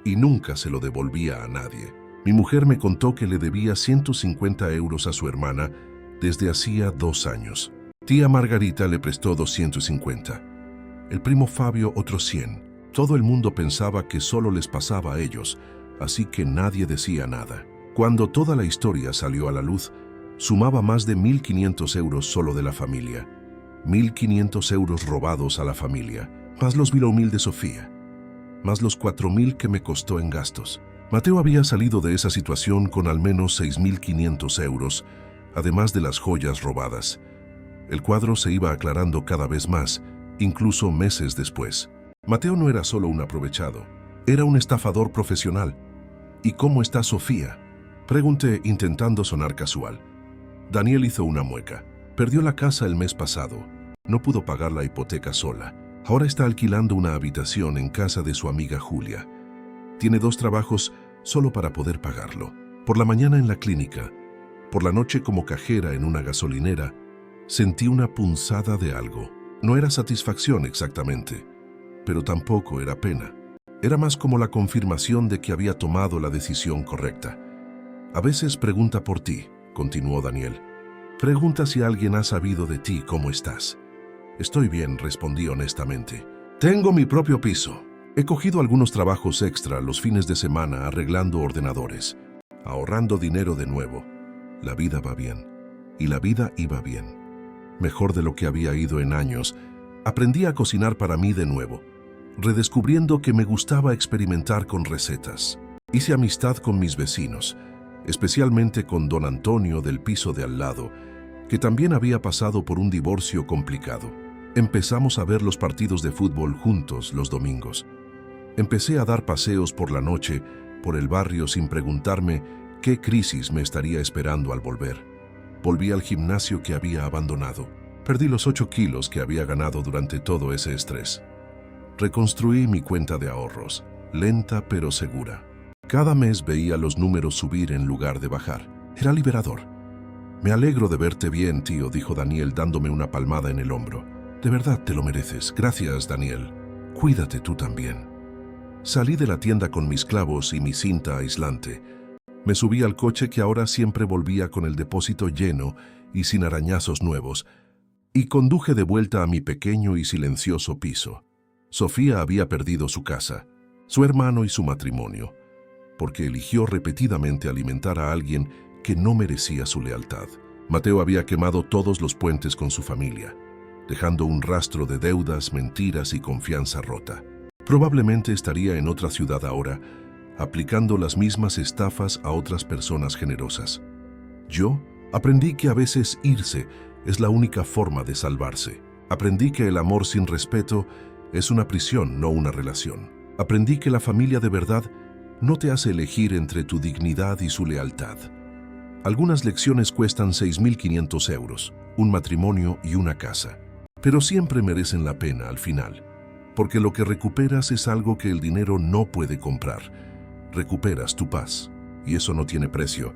A: y nunca se lo devolvía a nadie. Mi mujer me contó que le debía 150 euros a su hermana desde hacía 2 años. Tía Margarita le prestó 250. El primo Fabio otros 100. Todo el mundo pensaba que solo les pasaba a ellos, así que nadie decía nada. Cuando toda la historia salió a la luz, sumaba más de 1.500 euros solo de la familia. 1.500 euros robados a la familia, más los 1.000 de Sofía, más los 4.000 que me costó en gastos. Mateo había salido de esa situación con al menos 6.500 euros, además de las joyas robadas. El cuadro se iba aclarando cada vez más, incluso meses después. Mateo no era solo un aprovechado, era un estafador profesional. ¿Y cómo está Sofía?, pregunté intentando sonar casual. Daniel hizo una mueca. Perdió la casa el mes pasado. No pudo pagar la hipoteca sola. Ahora está alquilando una habitación en casa de su amiga Julia. Tiene 2 trabajos solo para poder pagarlo. Por la mañana en la clínica, por la noche como cajera en una gasolinera, sentí una punzada de algo. No era satisfacción exactamente, pero tampoco era pena. Era más como la confirmación de que había tomado la decisión correcta. A veces pregunta por ti, continuó Daniel. Pregunta si alguien ha sabido de ti cómo estás. Estoy bien, respondí honestamente. Tengo mi propio piso. He cogido algunos trabajos extra los fines de semana arreglando ordenadores, ahorrando dinero de nuevo. La vida va bien. Y la vida iba bien. Mejor de lo que había ido en años. Aprendí a cocinar para mí de nuevo, redescubriendo que me gustaba experimentar con recetas. Hice amistad con mis vecinos, especialmente con don Antonio del piso de al lado, que también había pasado por un divorcio complicado. Empezamos a ver los partidos de fútbol juntos los domingos. Empecé a dar paseos por la noche, por el barrio sin preguntarme qué crisis me estaría esperando al volver. Volví al gimnasio que había abandonado. Perdí los 8 kilos que había ganado durante todo ese estrés. Reconstruí mi cuenta de ahorros, lenta pero segura. Cada mes veía los números subir en lugar de bajar. Era liberador. Me alegro de verte bien, tío, dijo Daniel dándome una palmada en el hombro. De verdad te lo mereces. Gracias, Daniel. Cuídate tú también. Salí de la tienda con mis clavos y mi cinta aislante. Me subí al coche que ahora siempre volvía con el depósito lleno y sin arañazos nuevos, y conduje de vuelta a mi pequeño y silencioso piso. Sofía había perdido su casa, su hermano y su matrimonio, porque eligió repetidamente alimentar a alguien que no merecía su lealtad. Mateo había quemado todos los puentes con su familia, dejando un rastro de deudas, mentiras y confianza rota. Probablemente estaría en otra ciudad ahora, aplicando las mismas estafas a otras personas generosas. Yo aprendí que a veces irse es la única forma de salvarse. Aprendí que el amor sin respeto es una prisión, no una relación. Aprendí que la familia de verdad no te hace elegir entre tu dignidad y su lealtad. Algunas lecciones cuestan 6.500 euros, un matrimonio y una casa, pero siempre merecen la pena al final, porque lo que recuperas es algo que el dinero no puede comprar. Recuperas tu paz, y eso no tiene precio.